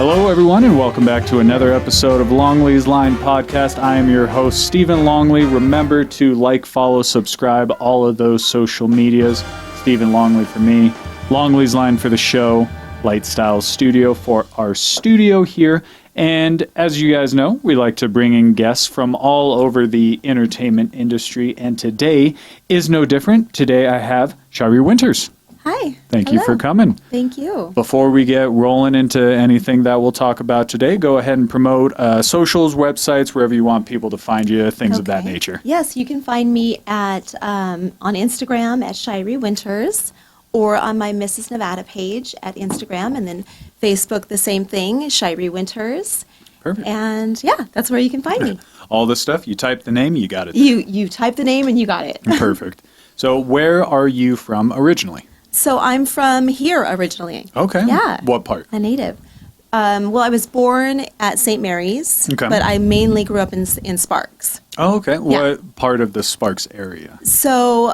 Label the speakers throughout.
Speaker 1: Hello, everyone, and welcome back to another episode of Longley's Line Podcast. I am your host, Stephen Longley. Remember to like, follow, subscribe, all of those social medias. Stephen Longley for me, Longley's Line for the show, Lightstyle Studio for our studio here. And as you guys know, we like to bring in guests from all over the entertainment industry, and today is no different. Today I have Shirie Winters.
Speaker 2: Hi.
Speaker 1: Thank you for coming.
Speaker 2: Thank you.
Speaker 1: Before we get rolling into anything that we'll talk about today, go ahead and promote socials, websites, wherever you want people to find you, things of that nature.
Speaker 2: Yes, you can find me at on Instagram at Shirie Winters, or on my Mrs. Nevada page at Instagram, and then Facebook, the same thing, Shirie Winters.
Speaker 1: Perfect.
Speaker 2: And yeah, that's where you can find me.
Speaker 1: All this stuff, you type the name, you got it.
Speaker 2: You type the name and you got it.
Speaker 1: Perfect. So where are you from originally?
Speaker 2: So I'm from here originally.
Speaker 1: Okay.
Speaker 2: Yeah.
Speaker 1: What part?
Speaker 2: A native. Well, I was born at St. Mary's, but I mainly grew up in Sparks.
Speaker 1: Oh, okay.
Speaker 2: Yeah.
Speaker 1: What part of the Sparks area?
Speaker 2: So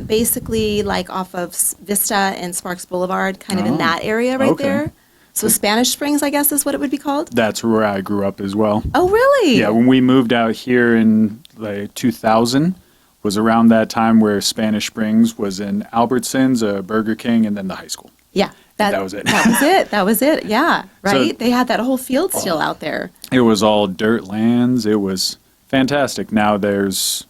Speaker 2: basically like off of Vista and Sparks Boulevard, kind of in that area right there. So Spanish Springs, I guess, is what it would be called? That's
Speaker 1: where I grew up as well.
Speaker 2: Oh, really?
Speaker 1: Yeah, when we moved out here in like 2000, was around that time where Spanish Springs was in Albertsons, Burger King, and then the high school.
Speaker 2: Yeah.
Speaker 1: That was it.
Speaker 2: That was it. Yeah. Right?
Speaker 1: So,
Speaker 2: they had that whole field still out there.
Speaker 1: It was all dirt lands. It was fantastic. Now there's,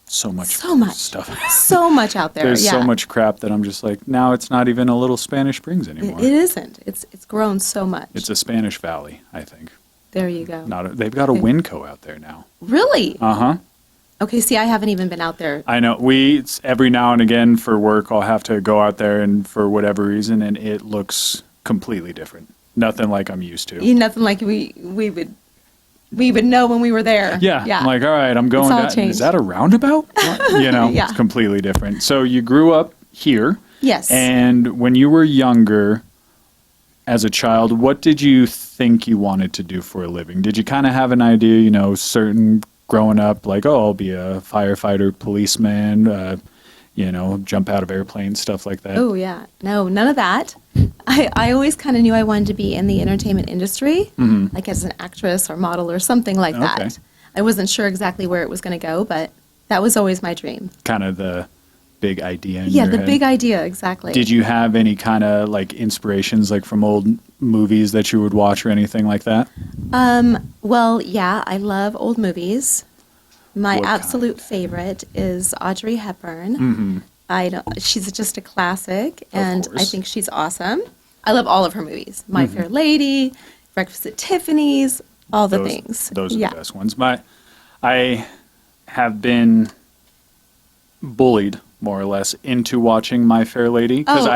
Speaker 1: so much stuff.
Speaker 2: So much out there.
Speaker 1: There's so much crap that I'm just like, now it's not even a little Spanish Springs anymore.
Speaker 2: It isn't. It's grown so much.
Speaker 1: It's a Spanish Valley, I think.
Speaker 2: There you go.
Speaker 1: They've got a Winco out there now.
Speaker 2: Really?
Speaker 1: Uh-huh.
Speaker 2: Okay, see, I haven't even been out there.
Speaker 1: I know. Every now and again for work, I'll have to go out there and for whatever reason, and it looks completely different. Nothing like I'm used to.
Speaker 2: Nothing like we would know when we were there.
Speaker 1: Yeah. I'm like, all right, I'm going down. Is that a roundabout? It's completely different. So you grew up here.
Speaker 2: Yes.
Speaker 1: And when you were younger, as a child, what did you think you wanted to do for a living? Did you kind of have an idea, certain growing up, like, I'll be a firefighter, policeman, jump out of airplanes, stuff like that?
Speaker 2: Oh, yeah. No, none of that. I always kind of knew I wanted to be in the entertainment industry, like as an actress or model or something like that. I wasn't sure exactly where it was going to go, but that was always my dream.
Speaker 1: Kind of the big idea in your head.
Speaker 2: Yeah, the big idea, exactly.
Speaker 1: Did you have any kind of, like, inspirations, like, from old movies that you would watch or anything like that?
Speaker 2: Well, yeah, I love old movies. My absolute favorite is Audrey Hepburn. She's just a classic, and I think she's awesome. I love all of her movies. My Fair Lady, Breakfast at Tiffany's, all the things.
Speaker 1: Those are the best ones. I have been bullied, more or less, into watching My Fair Lady. Because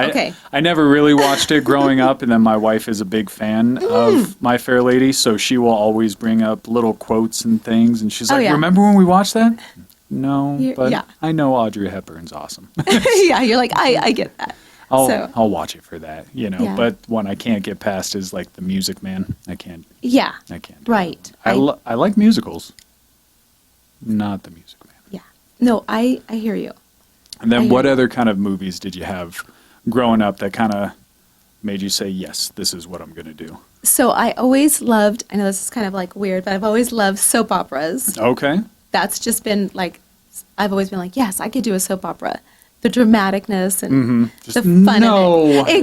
Speaker 1: I never really watched it growing up, and then my wife is a big fan of My Fair Lady, so she will always bring up little quotes and things, and she's like, remember when we watched that? No, but I know Audrey Hepburn's awesome.
Speaker 2: Yeah, you're like, I get that.
Speaker 1: I'll watch it for that, but one I can't get past is like The Music Man. I can't.
Speaker 2: Yeah.
Speaker 1: I can't.
Speaker 2: Right.
Speaker 1: I like musicals, not The Music Man.
Speaker 2: Yeah. No, I hear you.
Speaker 1: And then what other kind of movies did you have growing up that kind of made you say, yes, this is what I'm going to do?
Speaker 2: So I always loved, I know this is kind of like weird, but I've always loved soap operas.
Speaker 1: Okay.
Speaker 2: That's just been like, I've always been like, yes, I could do a soap opera. The dramaticness and the fun of it.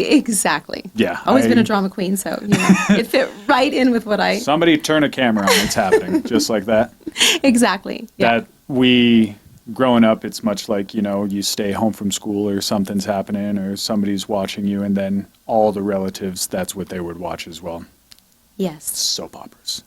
Speaker 2: Exactly.
Speaker 1: Yeah.
Speaker 2: Always been a drama queen, so it fit right in with what I...
Speaker 1: Somebody turn a camera on, it's happening, just like that.
Speaker 2: Exactly. Yeah.
Speaker 1: Growing up, it's much like, you stay home from school or something's happening or somebody's watching you, and then all the relatives, that's what they would watch as well.
Speaker 2: Yes.
Speaker 1: Soap operas.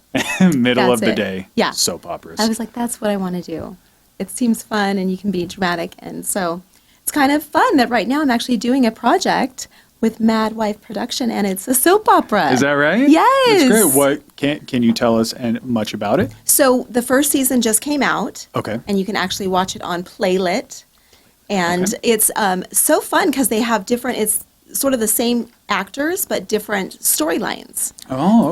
Speaker 1: Middle of the day.
Speaker 2: Yeah.
Speaker 1: Soap operas.
Speaker 2: I was like, that's what I want to do. It seems fun and you can be dramatic. And so it's kind of fun that right now I'm actually doing a project with Mad Wife Production, and it's a soap opera.
Speaker 1: Is that right?
Speaker 2: Yes.
Speaker 1: That's great. What can you tell us much about it?
Speaker 2: So the first season just came out.
Speaker 1: Okay.
Speaker 2: And you can actually watch it on Playlit. And it's so fun because they have it's sort of the same actors, but different storylines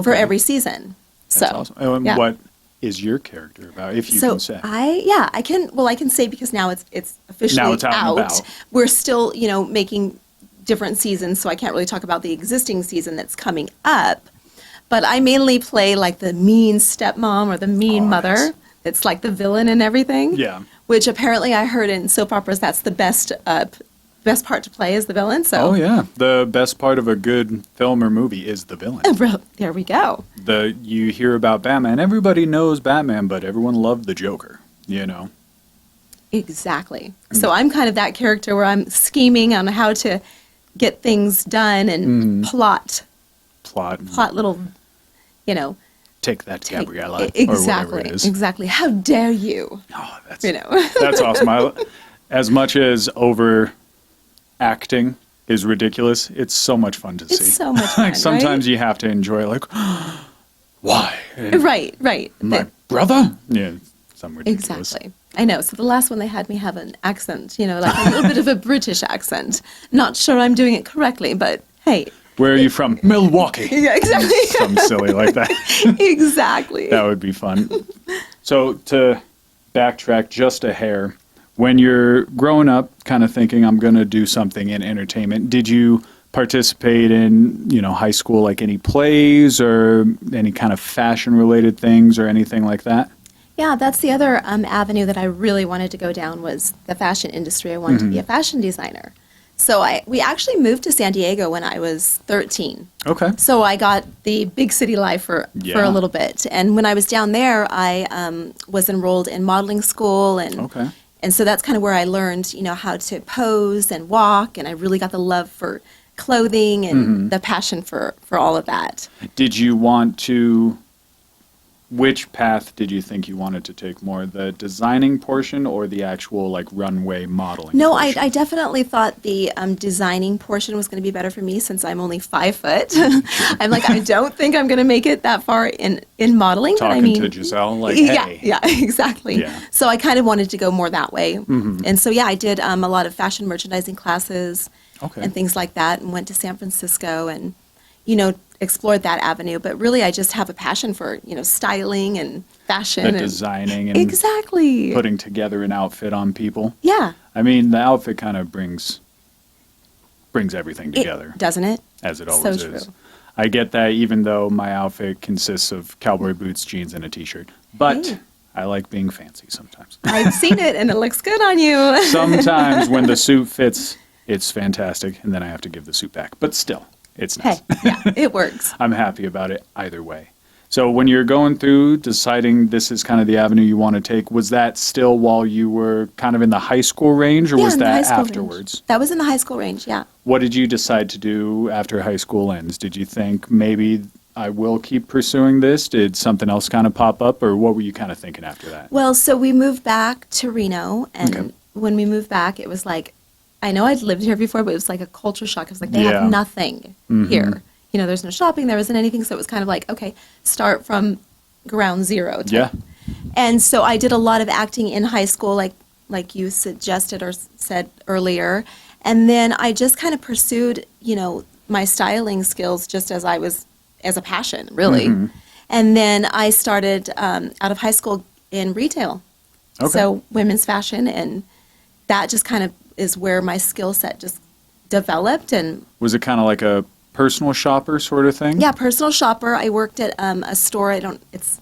Speaker 2: for every season.
Speaker 1: That's awesome. What is your character about, if you can say?
Speaker 2: I can say, because now it's officially
Speaker 1: out.
Speaker 2: We're still, making different seasons, so I can't really talk about the existing season that's coming up. But I mainly play like the mean stepmom or the mean mother.
Speaker 1: Nice.
Speaker 2: That's like the villain and everything.
Speaker 1: Yeah.
Speaker 2: Which apparently I heard in soap operas that's the best part to play is the villain. So.
Speaker 1: Oh yeah, the best part of a good film or movie is the villain.
Speaker 2: There we go.
Speaker 1: You hear about Batman, everybody knows Batman, but everyone loved the Joker. You know.
Speaker 2: Exactly. So I'm kind of that character where I'm scheming on how to get things done and plot little,
Speaker 1: Take that, Gabriella.
Speaker 2: Exactly.
Speaker 1: Or whatever it is.
Speaker 2: Exactly. How dare you?
Speaker 1: Oh, that's
Speaker 2: That's
Speaker 1: awesome. As much as overacting is ridiculous, it's so much fun to see.
Speaker 2: It's so much fun,
Speaker 1: Like sometimes
Speaker 2: right?
Speaker 1: you have to enjoy like, why?
Speaker 2: Right.
Speaker 1: My brother? Yeah, some ridiculous.
Speaker 2: Exactly. I know. So the last one they had me have an accent, like a little bit of a British accent. Not sure I'm doing it correctly, but hey.
Speaker 1: Where are you from? Milwaukee.
Speaker 2: Yeah, exactly.
Speaker 1: Something silly like that.
Speaker 2: Exactly.
Speaker 1: That would be fun. So to backtrack just a hair, when you're growing up kind of thinking I'm going to do something in entertainment, did you participate in, high school, like any plays or any kind of fashion related things or anything like that?
Speaker 2: Yeah, that's the other avenue that I really wanted to go down was the fashion industry. I wanted to be a fashion designer. So we actually moved to San Diego when I was 13.
Speaker 1: Okay.
Speaker 2: So I got the big city life for a little bit. And when I was down there, I was enrolled in modeling school. And so that's kind of where I learned, how to pose and walk. And I really got the love for clothing and the passion for all of that.
Speaker 1: Did you want to... Which path did you think you wanted to take more, the designing portion or the actual like runway modeling?
Speaker 2: No,
Speaker 1: portion?
Speaker 2: I definitely thought the designing portion was going to be better for me since I'm only 5 foot. I'm like, I don't think I'm going to make it that far in modeling.
Speaker 1: Talking
Speaker 2: but I mean,
Speaker 1: to Giselle, like, hey.
Speaker 2: Yeah, exactly.
Speaker 1: Yeah.
Speaker 2: So I kind of wanted to go more that way. And so, I did a lot of fashion merchandising classes and things like that and went to San Francisco and, explored that avenue. But really, I just have a passion for, styling and fashion.
Speaker 1: The designing and
Speaker 2: exactly
Speaker 1: putting together an outfit on people.
Speaker 2: Yeah.
Speaker 1: I mean, the outfit kind of brings everything together.
Speaker 2: Doesn't it?
Speaker 1: As it always
Speaker 2: So
Speaker 1: is.
Speaker 2: true.
Speaker 1: I get that even though my outfit consists of cowboy boots, jeans, and a t-shirt. But
Speaker 2: Hey.
Speaker 1: I like being fancy sometimes.
Speaker 2: I've seen it, and it looks good on you.
Speaker 1: Sometimes when the suit fits, it's fantastic, and then I have to give the suit back. But still, it's nice.
Speaker 2: Hey, yeah, it works.
Speaker 1: I'm happy about it either way. So when you're going through deciding this is kind of the avenue you want to take, was that still while you were kind of in the high school range, or was
Speaker 2: in the high
Speaker 1: that
Speaker 2: school
Speaker 1: afterwards?
Speaker 2: range. That was in the high school range, yeah.
Speaker 1: What did you decide to do after high school ends? Did you think maybe I will keep pursuing this? Did something else kind of pop up, or what were you kind of thinking after that?
Speaker 2: Well, so we moved back to Reno, and
Speaker 1: Okay.
Speaker 2: when we moved back, it was like, I know I'd lived here before, but it was like a culture shock. It was like, they
Speaker 1: Yeah.
Speaker 2: have nothing here. There's no shopping, there wasn't anything, so it was kind of like, okay, start from ground zero.
Speaker 1: Yeah.
Speaker 2: And so I did a lot of acting in high school, like you suggested or said earlier. And then I just kind of pursued, my styling skills just as a passion, really. And then I started out of high school in retail.
Speaker 1: Okay.
Speaker 2: So women's fashion, and that just kind of is where my skill set just developed. And
Speaker 1: Was it kind of like a personal shopper sort of thing?
Speaker 2: yeah, personal shopper. I worked at a store. It's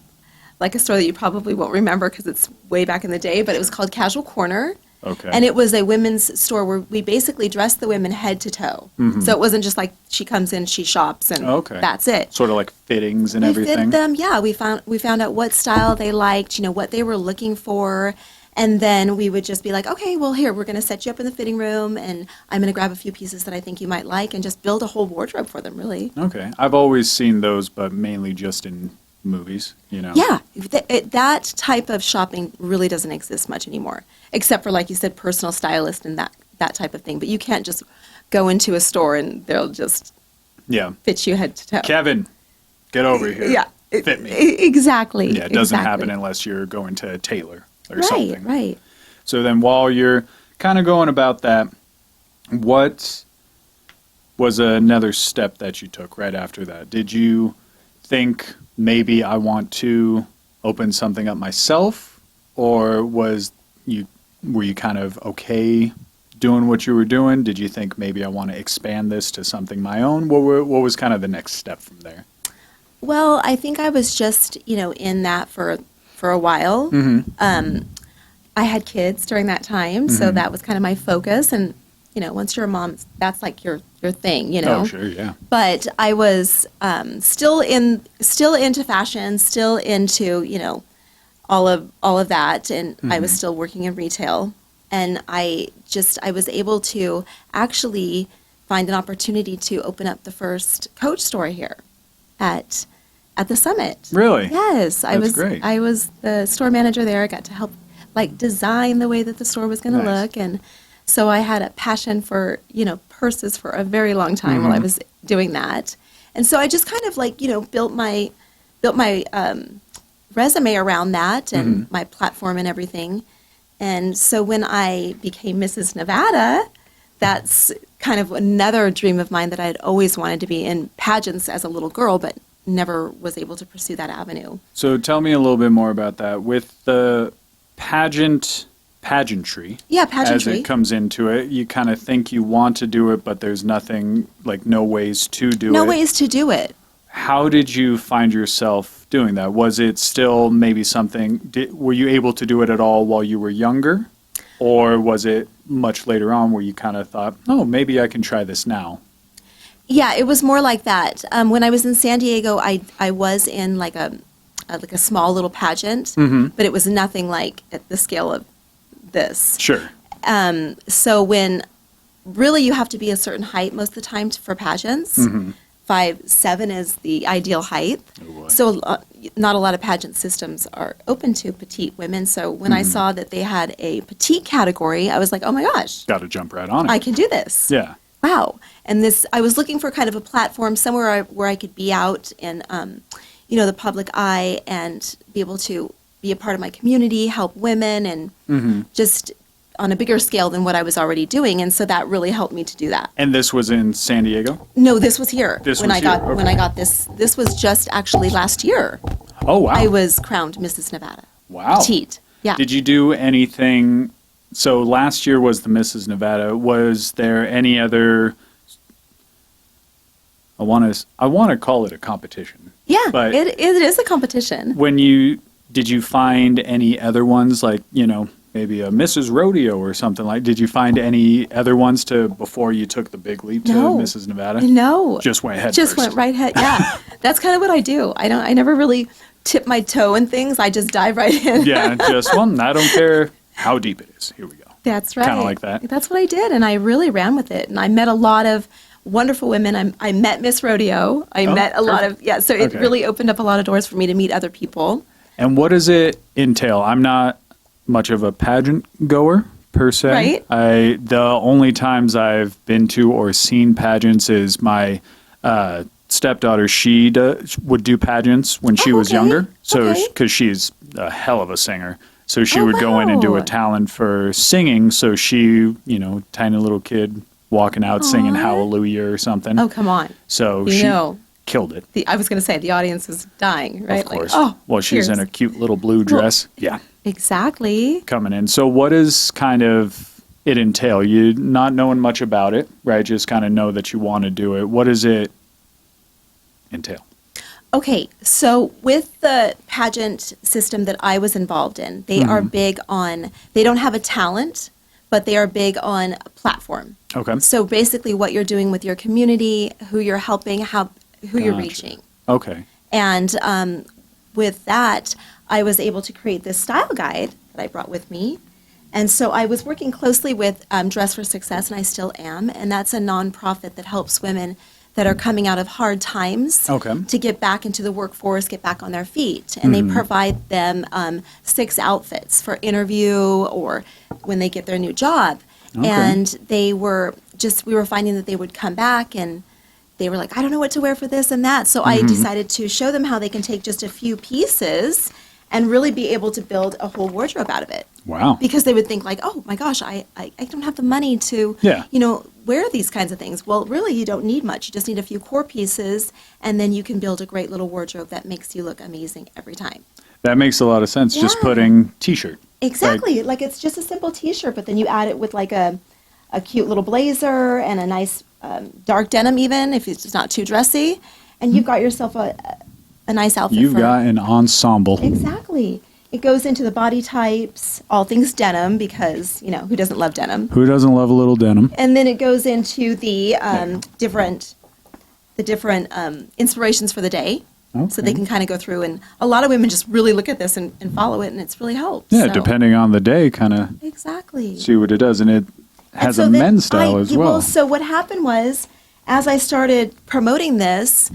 Speaker 2: like a store that you probably won't remember because it's way back in the day, but it was called Casual Corner.
Speaker 1: Okay.
Speaker 2: And it was a women's store where we basically dressed the women head to toe. So it wasn't just like she comes in, she shops, and that's it.
Speaker 1: Sort of like fittings and
Speaker 2: We
Speaker 1: everything?
Speaker 2: fitted them, yeah. We found out what style they liked, what they were looking for. And then we would just be like, okay, well, here, we're going to set you up in the fitting room, and I'm going to grab a few pieces that I think you might like, and just build a whole wardrobe for them, really.
Speaker 1: Okay. I've always seen those, but mainly just in movies,
Speaker 2: Yeah, that type of shopping really doesn't exist much anymore, except for, like you said, personal stylist and that type of thing. But you can't just go into a store and they'll just fit you head to toe.
Speaker 1: Kevin, get over here.
Speaker 2: Yeah.
Speaker 1: Fit me.
Speaker 2: Exactly.
Speaker 1: Yeah, it doesn't
Speaker 2: exactly.
Speaker 1: happen unless you're going to a tailor or something.
Speaker 2: Right.
Speaker 1: So then while you're kind of going about that, what was another step that you took right after that? Did you think maybe I want to open something up myself, or were you kind of okay doing what you were doing? Did you think maybe I want to expand this to something my own? What was kind of the next step from there?
Speaker 2: Well, I think I was just, in that for a while. I had kids during that time, so that was kind of my focus. And, once you're a mom, that's like your thing,
Speaker 1: Oh, sure, yeah.
Speaker 2: But I was still into fashion, still into, all of that, and I was still working in retail. And I was able to actually find an opportunity to open up the first Coach store here at the Summit.
Speaker 1: Really?
Speaker 2: Yes, I was.
Speaker 1: Great.
Speaker 2: I was the store manager there. I got to help design the way that the store was going to look, and so I had a passion for purses for a very long time while I was doing that. And so I just kind of built my resume around that and my platform and everything. And so when I became Mrs. Nevada, that's kind of another dream of mine that I had always wanted to be in pageants as a little girl, but never was able to pursue that avenue.
Speaker 1: So tell me a little bit more about that. With the pageantry.
Speaker 2: Yeah, pageantry.
Speaker 1: As it comes into it, you kind of think you want to do it, but there's nothing, no ways to do it.
Speaker 2: No ways to do it.
Speaker 1: How did you find yourself doing that? Was it still maybe something, were you able to do it at all while you were younger? Or was it much later on where you kind of thought, oh, maybe I can try this now?
Speaker 2: Yeah, it was more like that. When I was in San Diego, I was in like a small little pageant, but it was nothing like at the scale of this.
Speaker 1: Sure.
Speaker 2: So when really you have to be a certain height most of the time for pageants. 5'7" is the ideal height.
Speaker 1: Oh,
Speaker 2: so not a lot of pageant systems are open to petite women. So when I saw that they had a petite category, I was like, oh my gosh.
Speaker 1: Got to jump right on it.
Speaker 2: I can do this.
Speaker 1: Yeah.
Speaker 2: Wow. And I was looking for kind of a platform somewhere where I could be out in, the public eye and be able to be a part of my community, help women, and just on a bigger scale than what I was already doing. And so that really helped me to do that.
Speaker 1: And this was in San Diego?
Speaker 2: No, this was here.
Speaker 1: When I
Speaker 2: got this. This was just actually last year.
Speaker 1: Oh, wow.
Speaker 2: I was crowned Mrs. Nevada.
Speaker 1: Wow.
Speaker 2: Petite. Yeah.
Speaker 1: Did you do anything? So last year was the Mrs. Nevada. Was there any other? I want to call it a competition.
Speaker 2: Yeah,
Speaker 1: but
Speaker 2: it is a competition.
Speaker 1: Did you find any other ones maybe a Mrs. Rodeo or something like? Did you find any other ones before you took the big leap to Mrs. Nevada?
Speaker 2: No.
Speaker 1: Just went head
Speaker 2: Just
Speaker 1: first.
Speaker 2: went right head. Yeah, that's kind of what I do. I never really tip my toe in things. I just dive right in.
Speaker 1: Yeah, I don't care how deep it is. Here we go.
Speaker 2: That's right.
Speaker 1: Kind of like that.
Speaker 2: That's what I did, and I really ran with it. And I met a lot of wonderful women. I met Miss Rodeo. I met a lot of, so it really opened up a lot of doors for me to meet other people.
Speaker 1: And what does it entail? I'm not much of a pageant goer per se.
Speaker 2: Right.
Speaker 1: The only times I've been to or seen pageants is my stepdaughter. She would do pageants when she was younger. So because she's a hell of a singer. So she would go in and do a talent for singing. So she, tiny little kid walking out singing Hallelujah or something.
Speaker 2: Oh, come on.
Speaker 1: So she killed it.
Speaker 2: I was going to say, the audience is dying, right?
Speaker 1: Of course. She's in a cute little blue dress. Yeah.
Speaker 2: Exactly.
Speaker 1: Coming in. So what does kind of it entail? You not knowing much about it, right? Just kind of know that you want to do it. What does it entail?
Speaker 2: Okay, so with the pageant system that I was involved in, they are big on, they don't have a talent, but they are big on a platform.
Speaker 1: Okay.
Speaker 2: So basically what you're doing with your community, who you're helping, who you're reaching.
Speaker 1: Okay.
Speaker 2: And with that, I was able to create this style guide that I brought with me. And so I was working closely with Dress for Success, and I still am, and that's a nonprofit that helps women that are coming out of hard times to get back into the workforce, get back on their feet. And they provide them 6 outfits for interview or when they get their new job. And we were finding that they would come back and they were like, I don't know what to wear for this and that. So I decided to show them how they can take just a few pieces and really be able to build a whole wardrobe out of it.
Speaker 1: Wow.
Speaker 2: Because they would think like, oh my gosh, I don't have the money to, wear these kinds of things. Well, really, you don't need much. You just need a few core pieces, and then you can build a great little wardrobe that makes you look amazing every time.
Speaker 1: That makes a lot of sense. Just putting T-shirt.
Speaker 2: Exactly. Like it's just a simple T-shirt, but then you add it with like a a cute little blazer and a nice dark denim, even if it's not too dressy, and you've got yourself a nice outfit.
Speaker 1: You've got an ensemble.
Speaker 2: Exactly. It goes into the body types, all things denim, because, who doesn't love denim?
Speaker 1: Who doesn't love a little denim?
Speaker 2: And then it goes into the different inspirations for the day.
Speaker 1: Okay.
Speaker 2: So they can kind of go through, and a lot of women just really look at this and follow it, and it's really helped.
Speaker 1: Yeah,
Speaker 2: so.
Speaker 1: depending on the day, kind of
Speaker 2: Exactly.
Speaker 1: see what it does. And it has
Speaker 2: so
Speaker 1: a
Speaker 2: then
Speaker 1: men's style as well.
Speaker 2: So what happened was, as I started promoting this,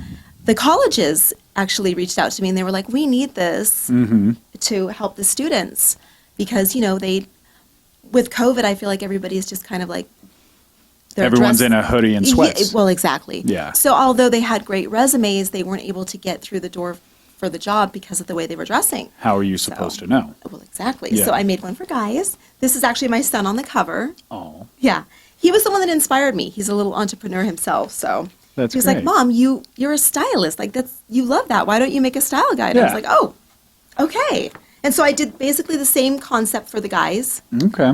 Speaker 2: the colleges actually reached out to me, and they were like, we need this to help the students, because, with COVID, I feel like everybody's just kind of like,
Speaker 1: Everyone's in a hoodie and sweats.
Speaker 2: Yeah, well, exactly.
Speaker 1: Yeah.
Speaker 2: So although they had great resumes, they weren't able to get through the door for the job because of the way they were dressing.
Speaker 1: How are you supposed to know?
Speaker 2: Well, exactly.
Speaker 1: Yeah.
Speaker 2: So I made one for guys. This is actually my son on the cover.
Speaker 1: Oh,
Speaker 2: Yeah. He was the one that inspired me. He's a little entrepreneur himself, so
Speaker 1: that's
Speaker 2: he was
Speaker 1: great.
Speaker 2: like, "Mom, you're a stylist. Like you love that. Why don't you make a style guide?" And I was like, "Oh, okay." And so I did basically the same concept for the guys.
Speaker 1: Okay.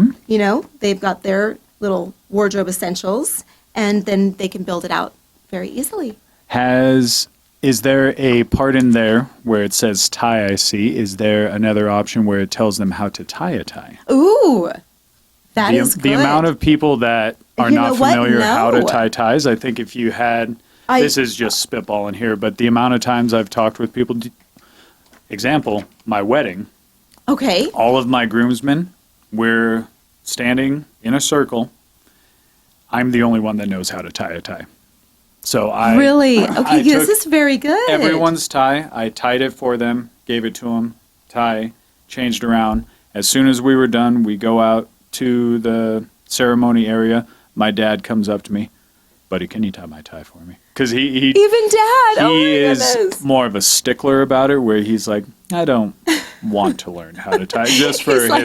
Speaker 2: They've got their little wardrobe essentials, and then they can build it out very easily.
Speaker 1: Is there a part in there where it says tie, I see? Is there another option where it tells them how to tie a tie?
Speaker 2: Ooh, that is good.
Speaker 1: The amount of people that are
Speaker 2: You
Speaker 1: not
Speaker 2: know what?
Speaker 1: familiar how to
Speaker 2: No.
Speaker 1: tie ties, I think if you had, this is just spitballing here, but the amount of times I've talked with people, example, my wedding,
Speaker 2: Okay.
Speaker 1: all of my groomsmen, we're standing in a circle. I'm the only one that knows how to tie a tie. So
Speaker 2: Really?
Speaker 1: I
Speaker 2: Okay, this
Speaker 1: took
Speaker 2: is very good.
Speaker 1: everyone's tie. I tied it for them, gave it to them, tie, changed around. As soon as we were done, we go out to the ceremony area. My dad comes up to me, buddy, can you tie my tie for me? Because he
Speaker 2: Even Dad. Oh
Speaker 1: he
Speaker 2: my
Speaker 1: is
Speaker 2: goodness.
Speaker 1: more of a stickler about it, where he's like, I don't want to learn how to tie, just for
Speaker 2: He's like-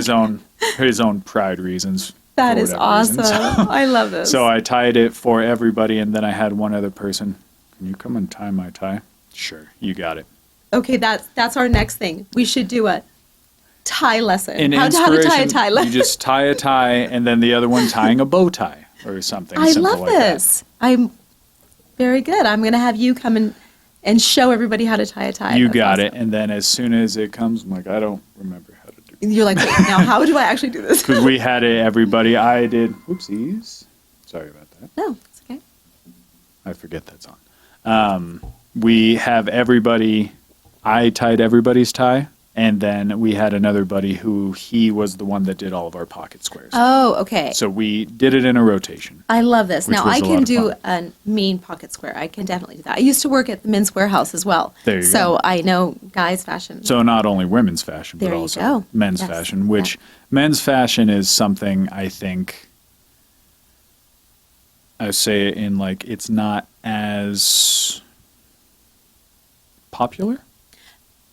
Speaker 1: his own pride reasons.
Speaker 2: That
Speaker 1: for
Speaker 2: is
Speaker 1: whatever
Speaker 2: awesome.
Speaker 1: reason.
Speaker 2: I love this.
Speaker 1: So I tied it for everybody, and then I had one other person. Can you come and tie my tie? Sure, you got it.
Speaker 2: Okay, that's our next thing. We should do a tie lesson.
Speaker 1: In
Speaker 2: How to tie a
Speaker 1: inspiration,
Speaker 2: tie lesson.
Speaker 1: you just tie a tie, and then the other one tying a bow tie or something.
Speaker 2: I
Speaker 1: simple
Speaker 2: love
Speaker 1: like
Speaker 2: this. I'm very good. I'm going to have you come and show everybody how to tie a tie.
Speaker 1: That. You
Speaker 2: That's
Speaker 1: got
Speaker 2: awesome.
Speaker 1: it, and then as soon as it comes, I'm like, I don't remember how to do it.
Speaker 2: You're like, wait, now how do I actually do this?
Speaker 1: Because we had it, everybody. I did. Whoopsies. Sorry about that.
Speaker 2: No, it's okay.
Speaker 1: I forget that's on. We have everybody. I tied everybody's tie, and then we had another buddy who he was the one that did all of our pocket squares.
Speaker 2: Oh, okay.
Speaker 1: So we did it in a rotation.
Speaker 2: I love this.
Speaker 1: Which
Speaker 2: Now,
Speaker 1: was
Speaker 2: I
Speaker 1: a lot
Speaker 2: can
Speaker 1: of
Speaker 2: do
Speaker 1: fun.
Speaker 2: a mean pocket square. I can definitely do that. I used to work at the Men's Warehouse as well.
Speaker 1: There you
Speaker 2: so
Speaker 1: go.
Speaker 2: I know guys' fashion.
Speaker 1: So not only women's fashion,
Speaker 2: There
Speaker 1: but
Speaker 2: you
Speaker 1: also
Speaker 2: go.
Speaker 1: men's
Speaker 2: Yes,
Speaker 1: fashion, which men's fashion is something I think I say it in like it's not as popular.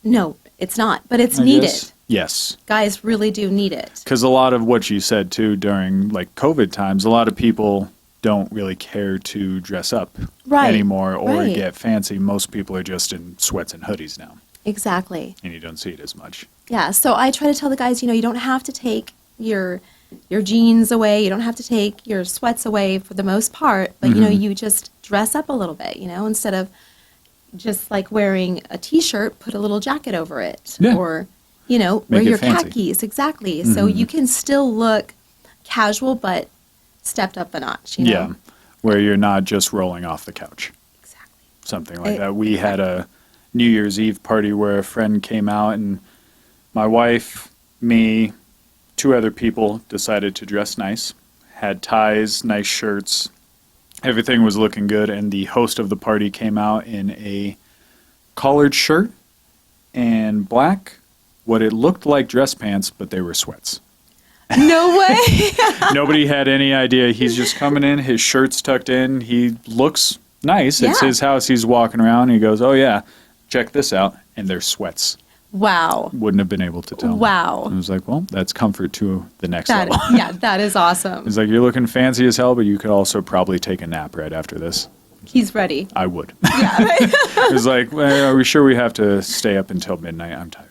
Speaker 2: No, it's not, but it's
Speaker 1: I
Speaker 2: needed.
Speaker 1: guess. Yes.
Speaker 2: Guys really do need it.
Speaker 1: Because a lot of what you said too during like COVID times, a lot of people don't really care to dress up
Speaker 2: Right,
Speaker 1: anymore or
Speaker 2: right.
Speaker 1: get fancy. Most people are just in sweats and hoodies now,
Speaker 2: Exactly.
Speaker 1: and you don't see it as much.
Speaker 2: Yeah, so I try to tell the guys, you don't have to take your jeans away. You don't have to take your sweats away for the most part, but you just dress up a little bit, instead of just like wearing a t-shirt, put a little jacket over it.
Speaker 1: Yeah.
Speaker 2: Or, wear
Speaker 1: Make it
Speaker 2: your
Speaker 1: fancy.
Speaker 2: khakis. Exactly. So you can still look casual, but stepped up a notch,
Speaker 1: Yeah, where you're not just rolling off the couch.
Speaker 2: Exactly.
Speaker 1: Something like that. We had a New Year's Eve party where a friend came out, and my wife, me, two other people decided to dress nice, had ties, nice shirts. Everything was looking good, and the host of the party came out in a collared shirt and black, what it looked like dress pants, but they were sweats.
Speaker 2: No way.
Speaker 1: Nobody had any idea. He's just coming in, his shirt's tucked in, he looks nice. It's
Speaker 2: Yeah.
Speaker 1: his house, he's walking around, and he goes, oh yeah, check this out, and they're sweats.
Speaker 2: Wow.
Speaker 1: Wouldn't have been able to tell.
Speaker 2: Wow.
Speaker 1: I was like, well, that's comfort to the next
Speaker 2: That,
Speaker 1: level.
Speaker 2: yeah, that is awesome.
Speaker 1: He's like, you're looking fancy as hell, but you could also probably take a nap right after this.
Speaker 2: He's ready.
Speaker 1: I would.
Speaker 2: Yeah, right?
Speaker 1: It was like, well, are we sure we have to stay up until midnight? I'm tired.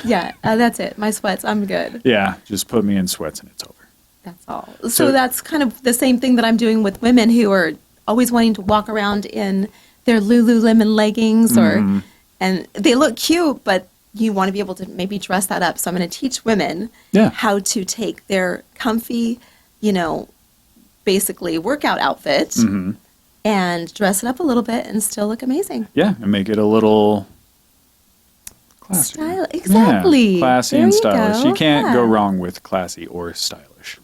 Speaker 2: Yeah, that's it. My sweats, I'm good.
Speaker 1: Yeah, just put me in sweats and it's over.
Speaker 2: That's all. So that's kind of the same thing that I'm doing with women who are always wanting to walk around in their Lululemon leggings and they look cute, but you want to be able to maybe dress that up. So I'm going to teach women how to take their comfy, basically workout outfit and dress it up a little bit and still look amazing.
Speaker 1: Yeah, and make it a little classy.
Speaker 2: Exactly.
Speaker 1: Yeah, classy
Speaker 2: there
Speaker 1: and
Speaker 2: you
Speaker 1: stylish.
Speaker 2: go.
Speaker 1: You can't go wrong with classy or stylish.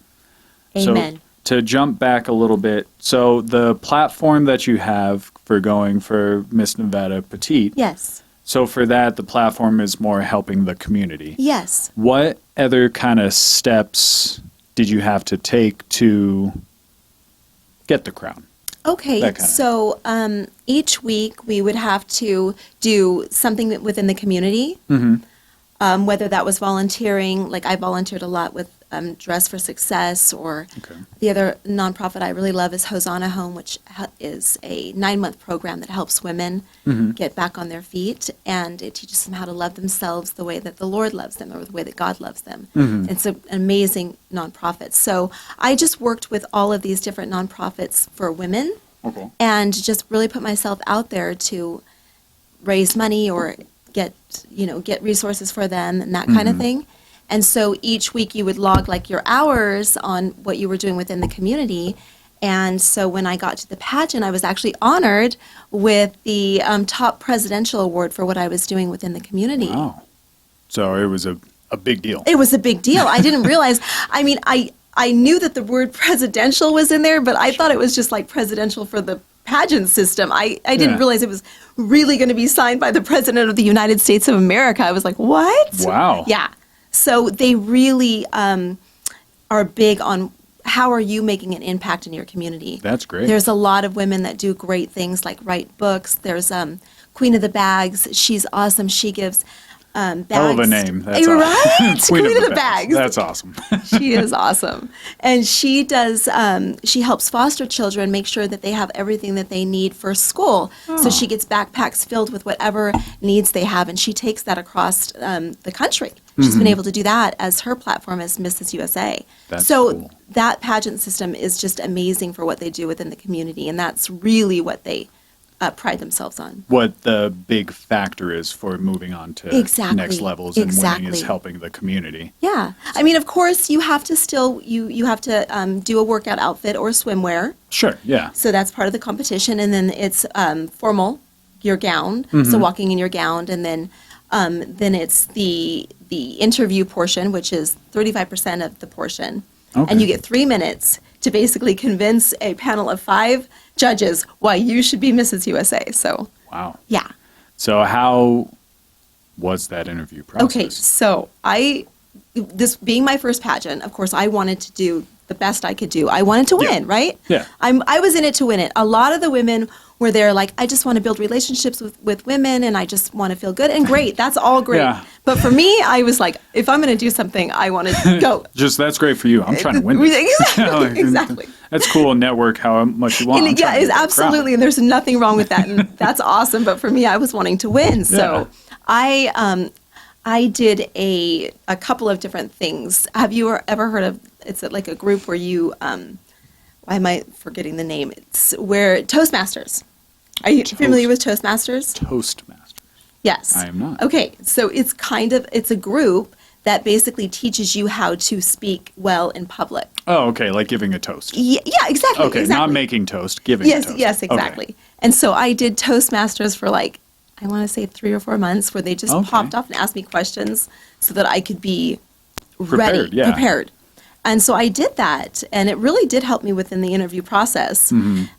Speaker 2: Amen.
Speaker 1: So to jump back a little bit, so the platform that you have for going for Miss Nevada Petite.
Speaker 2: Yes.
Speaker 1: So for that, the platform is more helping the community.
Speaker 2: Yes.
Speaker 1: What other kind of steps did you have to take to get the crown?
Speaker 2: Okay, so each week we would have to do something within the community, whether that was volunteering, like I volunteered a lot with Dress for Success, or the other nonprofit I really love is Hosanna Home, which is a 9-month program that helps women get back on their feet, and it teaches them how to love themselves the way that the Lord loves them, or the way that God loves them. It's an amazing nonprofit. So I just worked with all of these different nonprofits for women, and just really put myself out there to raise money or get resources for them and that kind of thing. And so each week you would log like your hours on what you were doing within the community. And so when I got to the pageant, I was actually honored with the top presidential award for what I was doing within the community.
Speaker 1: Wow. So it was a big deal.
Speaker 2: It was a big deal. I didn't realize, I knew that the word presidential was in there, but I thought it was just like presidential for the pageant system. I didn't realize it was really going to be signed by the President of the United States of America. I was like, what?
Speaker 1: Wow.
Speaker 2: Yeah. So they really are big on how are you making an impact in your community.
Speaker 1: That's great.
Speaker 2: There's a lot of women that do great things like write books. There's Queen of the Bags. She's awesome. She gives bags.
Speaker 1: Hell of a name. That's
Speaker 2: right?
Speaker 1: awesome.
Speaker 2: Queen of the Bags.
Speaker 1: That's awesome.
Speaker 2: She is awesome. And she does, she helps foster children make sure that they have everything that they need for school. So she gets backpacks filled with whatever needs they have, and she takes that across the country. She's been able to do that as her platform as Mrs. USA.
Speaker 1: That's
Speaker 2: so
Speaker 1: cool.
Speaker 2: That pageant system is just amazing for what they do within the community, and that's really what they pride themselves on.
Speaker 1: What the big factor is for moving on to next levels and winning is helping the community.
Speaker 2: Yeah. I mean, of course, you have to still, you have to do a workout outfit or swimwear.
Speaker 1: Sure, yeah.
Speaker 2: So that's part of the competition. And then it's formal, your gown, so walking in your gown. And then it's the interview portion, which is 35% of the portion. Okay. And you get 3 minutes to basically convince a panel of 5 judges why you should be Mrs. USA. So,
Speaker 1: wow.
Speaker 2: Yeah.
Speaker 1: So how was that interview process?
Speaker 2: Okay, so this being my first pageant, of course, I wanted to do the best I could do. I wanted to win, right?
Speaker 1: Yeah.
Speaker 2: I was in it to win it. A lot of the women were there like, I just want to build relationships with women, and I just want to feel good. And great, that's all great. Yeah. But for me, I was like, if I'm going to do something, I want to go.
Speaker 1: Just that's great for you. I'm trying to win this.
Speaker 2: Exactly. Exactly.
Speaker 1: That's cool. Network how much you want.
Speaker 2: Yeah, it's absolutely. And there's nothing wrong with that. And that's awesome. But for me, I was wanting to win. So I did a couple of different things. Have you ever heard of, it's like a group where you, why am I forgetting the name? It's where Toastmasters. Are you familiar with Toastmasters?
Speaker 1: Toastmasters.
Speaker 2: Yes.
Speaker 1: I am not.
Speaker 2: Okay, so it's a group that basically teaches you how to speak well in public.
Speaker 1: Oh, okay, like giving a toast.
Speaker 2: Yeah, exactly.
Speaker 1: Okay,
Speaker 2: exactly.
Speaker 1: not making toast, giving a toast.
Speaker 2: Yes, exactly. Okay. And so I did Toastmasters for I want to say 3 or 4 months, where they just popped off and asked me questions so that I could be prepared. And so I did that, and it really did help me within the interview process.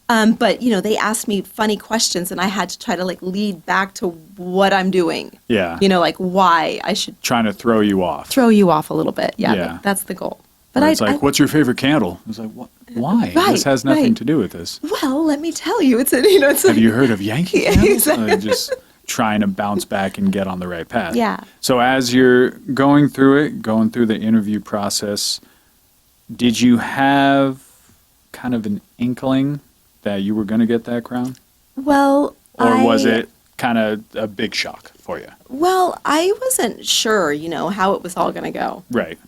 Speaker 2: But, they asked me funny questions, and I had to try to, lead back to what I'm doing.
Speaker 1: Yeah.
Speaker 2: Why I should...
Speaker 1: Trying to throw you off.
Speaker 2: Throw you off a little bit. Yeah. That's the goal.
Speaker 1: But it's what's your favorite candle? It's like, what? Why? This has nothing to do with this.
Speaker 2: Well, let me tell you. Have
Speaker 1: you heard of Yankee candles?
Speaker 2: Exactly.
Speaker 1: Just trying to bounce back and get on the right path.
Speaker 2: Yeah.
Speaker 1: So as you're going through the interview process, did you have kind of an inkling that you were going to get that crown?
Speaker 2: Well,
Speaker 1: or was it kind of a big shock for you?
Speaker 2: Well, I wasn't sure, how it was all going to go.
Speaker 1: Right.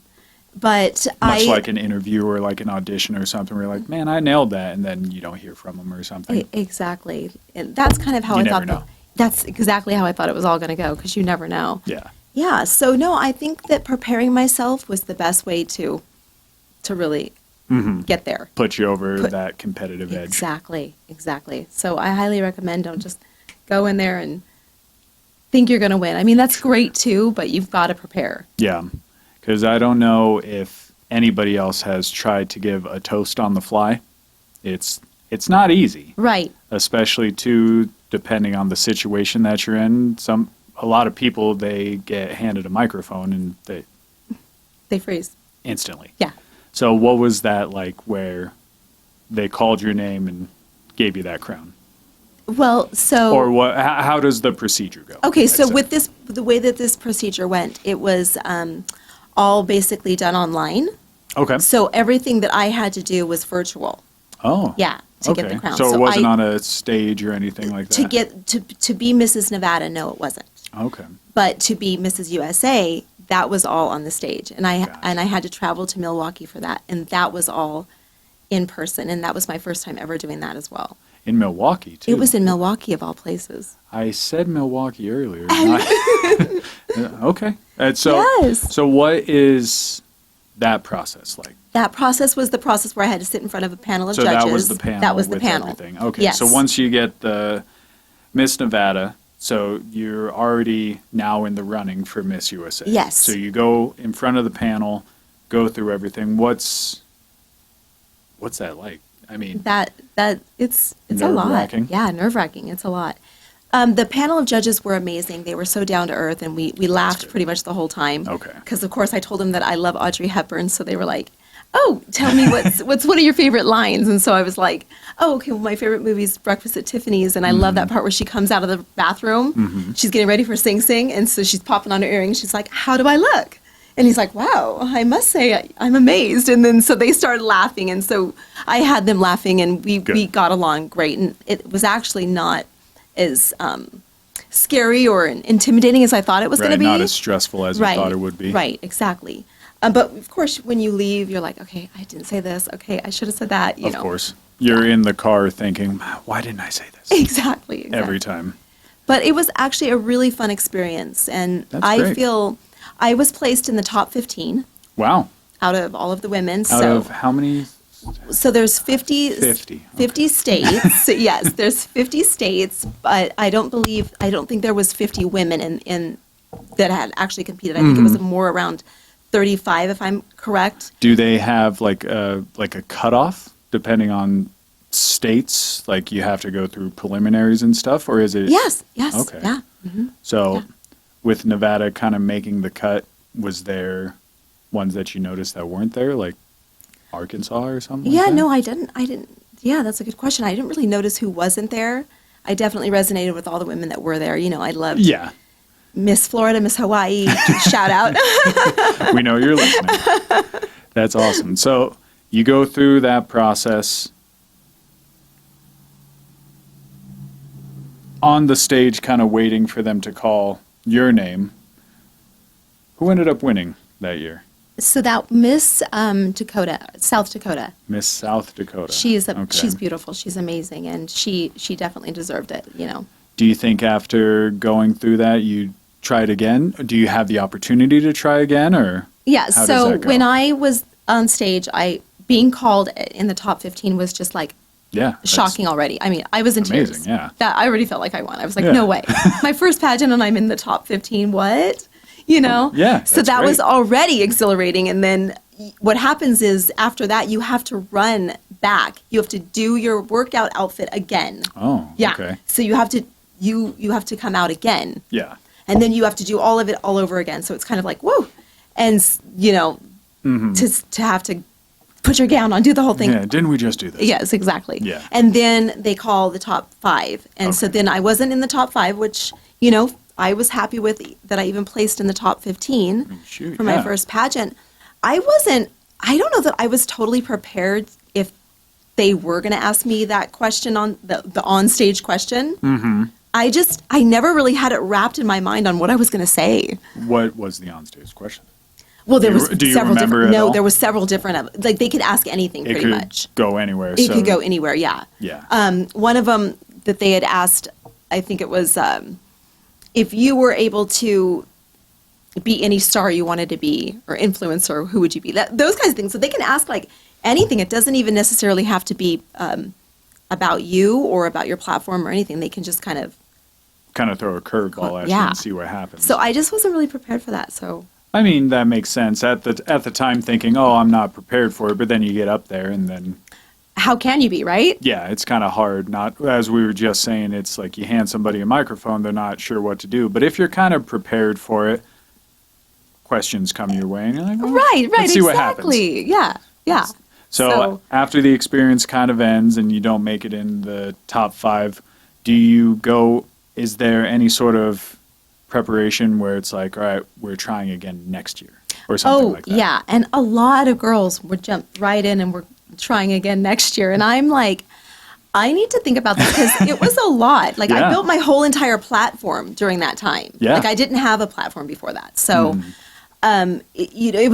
Speaker 2: But
Speaker 1: Much like an interview or like an audition or something where you're like, man, I nailed that, and then you don't hear from them or something.
Speaker 2: Exactly. And that's kind of how
Speaker 1: You
Speaker 2: I
Speaker 1: never
Speaker 2: thought.
Speaker 1: know.
Speaker 2: That's exactly how I thought it was all going to go, because you never know.
Speaker 1: Yeah.
Speaker 2: Yeah. So no, I think that preparing myself was the best way to really get there.
Speaker 1: Put you over that competitive edge.
Speaker 2: Exactly. So I highly recommend, don't just go in there and think you're going to win. I mean, that's great too, but you've got to prepare.
Speaker 1: Yeah. Because I don't know if anybody else has tried to give a toast on the fly. It's not easy.
Speaker 2: Right.
Speaker 1: Especially too, depending on the situation that you're in. A lot of people, they get handed a microphone and
Speaker 2: They freeze.
Speaker 1: instantly.
Speaker 2: Yeah.
Speaker 1: So what was that like where they called your name and gave you that crown?
Speaker 2: Well, so
Speaker 1: Or what? How does the procedure go?
Speaker 2: okay,
Speaker 1: I'd
Speaker 2: so
Speaker 1: say?
Speaker 2: with this, the way that this procedure went, it was all basically done online.
Speaker 1: Okay.
Speaker 2: So everything that I had to do was virtual.
Speaker 1: Oh.
Speaker 2: Yeah, to get the crown.
Speaker 1: So it wasn't on a stage or anything like that?
Speaker 2: To be Mrs. Nevada, no, it wasn't.
Speaker 1: Okay.
Speaker 2: But to be Mrs. USA, that was all on the stage, and I
Speaker 1: Gotcha.
Speaker 2: had to travel to Milwaukee for that, and that was all in person, and that was my first time ever doing that as well.
Speaker 1: In Milwaukee, too?
Speaker 2: It was in Milwaukee, of all places.
Speaker 1: I said Milwaukee earlier. Okay.
Speaker 2: Yes.
Speaker 1: So what is that process like?
Speaker 2: That process was the process where I had to sit in front of a panel of
Speaker 1: So
Speaker 2: judges.
Speaker 1: that was the panel.
Speaker 2: That was the
Speaker 1: with
Speaker 2: panel.
Speaker 1: Everything. Okay.
Speaker 2: Yes.
Speaker 1: So once you get the Miss Nevada, so you're already now in the running for Miss USA.
Speaker 2: Yes.
Speaker 1: So you go in front of the panel, go through everything. What's that like? I mean,
Speaker 2: that it's a lot.
Speaker 1: Nerve-wracking?
Speaker 2: Yeah, nerve-wracking. It's a lot. The panel of judges were amazing. They were so down to earth, and we laughed pretty much the whole time.
Speaker 1: Okay.
Speaker 2: Because of course I told them that I love Audrey Hepburn, so they were like, "Oh, tell me what's one of your favorite lines?" And so I was like, "Oh, okay. Well, my favorite movie is Breakfast at Tiffany's, and I love that part where she comes out of the bathroom. She's getting ready for Sing Sing, and so she's popping on her earrings. She's like, 'How do I look?' And he's like, 'Wow, I must say I'm amazed.'" And then so they started laughing, and so I had them laughing, and we got along great. And it was actually not as scary or intimidating as I thought it was going to be.
Speaker 1: Not as stressful as you thought it would be.
Speaker 2: Right, exactly. But of course, when you leave, you're like, okay, I didn't say this. Okay, I should have said that. You know.
Speaker 1: Of course. You're in the car thinking, why didn't I say this?
Speaker 2: Exactly.
Speaker 1: Every time.
Speaker 2: But it was actually a really fun experience, and
Speaker 1: That's
Speaker 2: I
Speaker 1: great.
Speaker 2: feel I was placed in the top 15
Speaker 1: Wow.
Speaker 2: out of all of the women.
Speaker 1: Out of how many?
Speaker 2: So there's 50,
Speaker 1: 50.
Speaker 2: 50 states. Yes, there's 50 states, but I don't think there was 50 women in that had actually competed. I think it was more around 35, if I'm correct.
Speaker 1: Do they have like a cutoff depending on states? Like you have to go through preliminaries and stuff, or is it?
Speaker 2: Yes.
Speaker 1: Okay.
Speaker 2: Yeah.
Speaker 1: So with Nevada kind of making the cut, was there ones that you noticed that weren't there, like Arkansas or something?
Speaker 2: Yeah,
Speaker 1: like that?
Speaker 2: no, I didn't. Yeah, that's a good question. I didn't really notice who wasn't there. I definitely resonated with all the women that were there. You know, I loved
Speaker 1: Yeah.
Speaker 2: Miss Florida, Miss Hawaii, shout out.
Speaker 1: We know you're listening. That's awesome. So you go through that process. On the stage, kind of waiting for them to call your name. Who ended up winning that year?
Speaker 2: So that Miss Dakota, South Dakota.
Speaker 1: Miss South Dakota.
Speaker 2: She's
Speaker 1: Okay.
Speaker 2: she's beautiful. She's amazing, and she definitely deserved it. You know.
Speaker 1: Do you think after going through that, you try it again? Do you have the opportunity to try again, or
Speaker 2: Yeah.
Speaker 1: how does
Speaker 2: So
Speaker 1: that go?
Speaker 2: when I was on stage, being called in the top 15 was just like
Speaker 1: that's
Speaker 2: shocking already. I mean, I was in tears.
Speaker 1: amazing, yeah.
Speaker 2: That I already felt like I won. I was like,
Speaker 1: Yeah.
Speaker 2: no way. My first pageant and I'm in the top 15. What? You know?
Speaker 1: Yeah,
Speaker 2: So
Speaker 1: that's
Speaker 2: that was
Speaker 1: great.
Speaker 2: already exhilarating. And then what happens is after that, you have to run back. You have to do your workout outfit again.
Speaker 1: Oh,
Speaker 2: Yeah.
Speaker 1: okay.
Speaker 2: So you have to you have to come out again.
Speaker 1: Yeah.
Speaker 2: And then you have to do all of it all over again. So it's kind of like, whoa. And, you know, to have to put your gown on, do the whole thing.
Speaker 1: Yeah, didn't we just do this?
Speaker 2: Yes, exactly.
Speaker 1: Yeah.
Speaker 2: And then they call the top 5. And so
Speaker 1: Okay.
Speaker 2: then I wasn't in the top 5, which, you know, I was happy with that I even placed in the top 15
Speaker 1: Shoot,
Speaker 2: for my
Speaker 1: yeah.
Speaker 2: first pageant. I don't know that I was totally prepared if they were going to ask me that question on the on-stage question. Mm-hmm. I never really had it wrapped in my mind on what I was going to say.
Speaker 1: What was the onstage question?
Speaker 2: Well, there was
Speaker 1: Do you
Speaker 2: several
Speaker 1: remember
Speaker 2: different.
Speaker 1: at
Speaker 2: No,
Speaker 1: all?
Speaker 2: there was several different. Like they could ask anything
Speaker 1: It
Speaker 2: pretty
Speaker 1: could
Speaker 2: much.
Speaker 1: go anywhere.
Speaker 2: It could go anywhere. Yeah.
Speaker 1: Yeah.
Speaker 2: One of them that they had asked, I think it was, if you were able to be any star you wanted to be or influencer, who would you be? Those kinds of things. So they can ask like anything. It doesn't even necessarily have to be about you or about your platform or anything. They can just kind of
Speaker 1: throw a curveball at you and see what happens.
Speaker 2: So I just wasn't really prepared for that. So
Speaker 1: I mean, that makes sense at the time, thinking, oh, I'm not prepared for it, but then you get up there and then
Speaker 2: how can you be, right?
Speaker 1: yeah, it's kind of hard. Not, as we were just saying, it's like you hand somebody a microphone, they're not sure what to do. But if you're kind of prepared for it, questions come your way, and you're like, well,
Speaker 2: right,
Speaker 1: let's see
Speaker 2: exactly.
Speaker 1: what happens.
Speaker 2: Yeah.
Speaker 1: So after the experience kind of ends and you don't make it in the top 5, do you go, is there any sort of preparation where it's like, all right, we're trying again next year or something like that?
Speaker 2: Oh, yeah. And a lot of girls would jump right in and we're trying again next year. And I'm like, I need to think about this because it was a lot. Like I built my whole entire platform during that time.
Speaker 1: Yeah.
Speaker 2: Like I didn't have a platform before that. So, it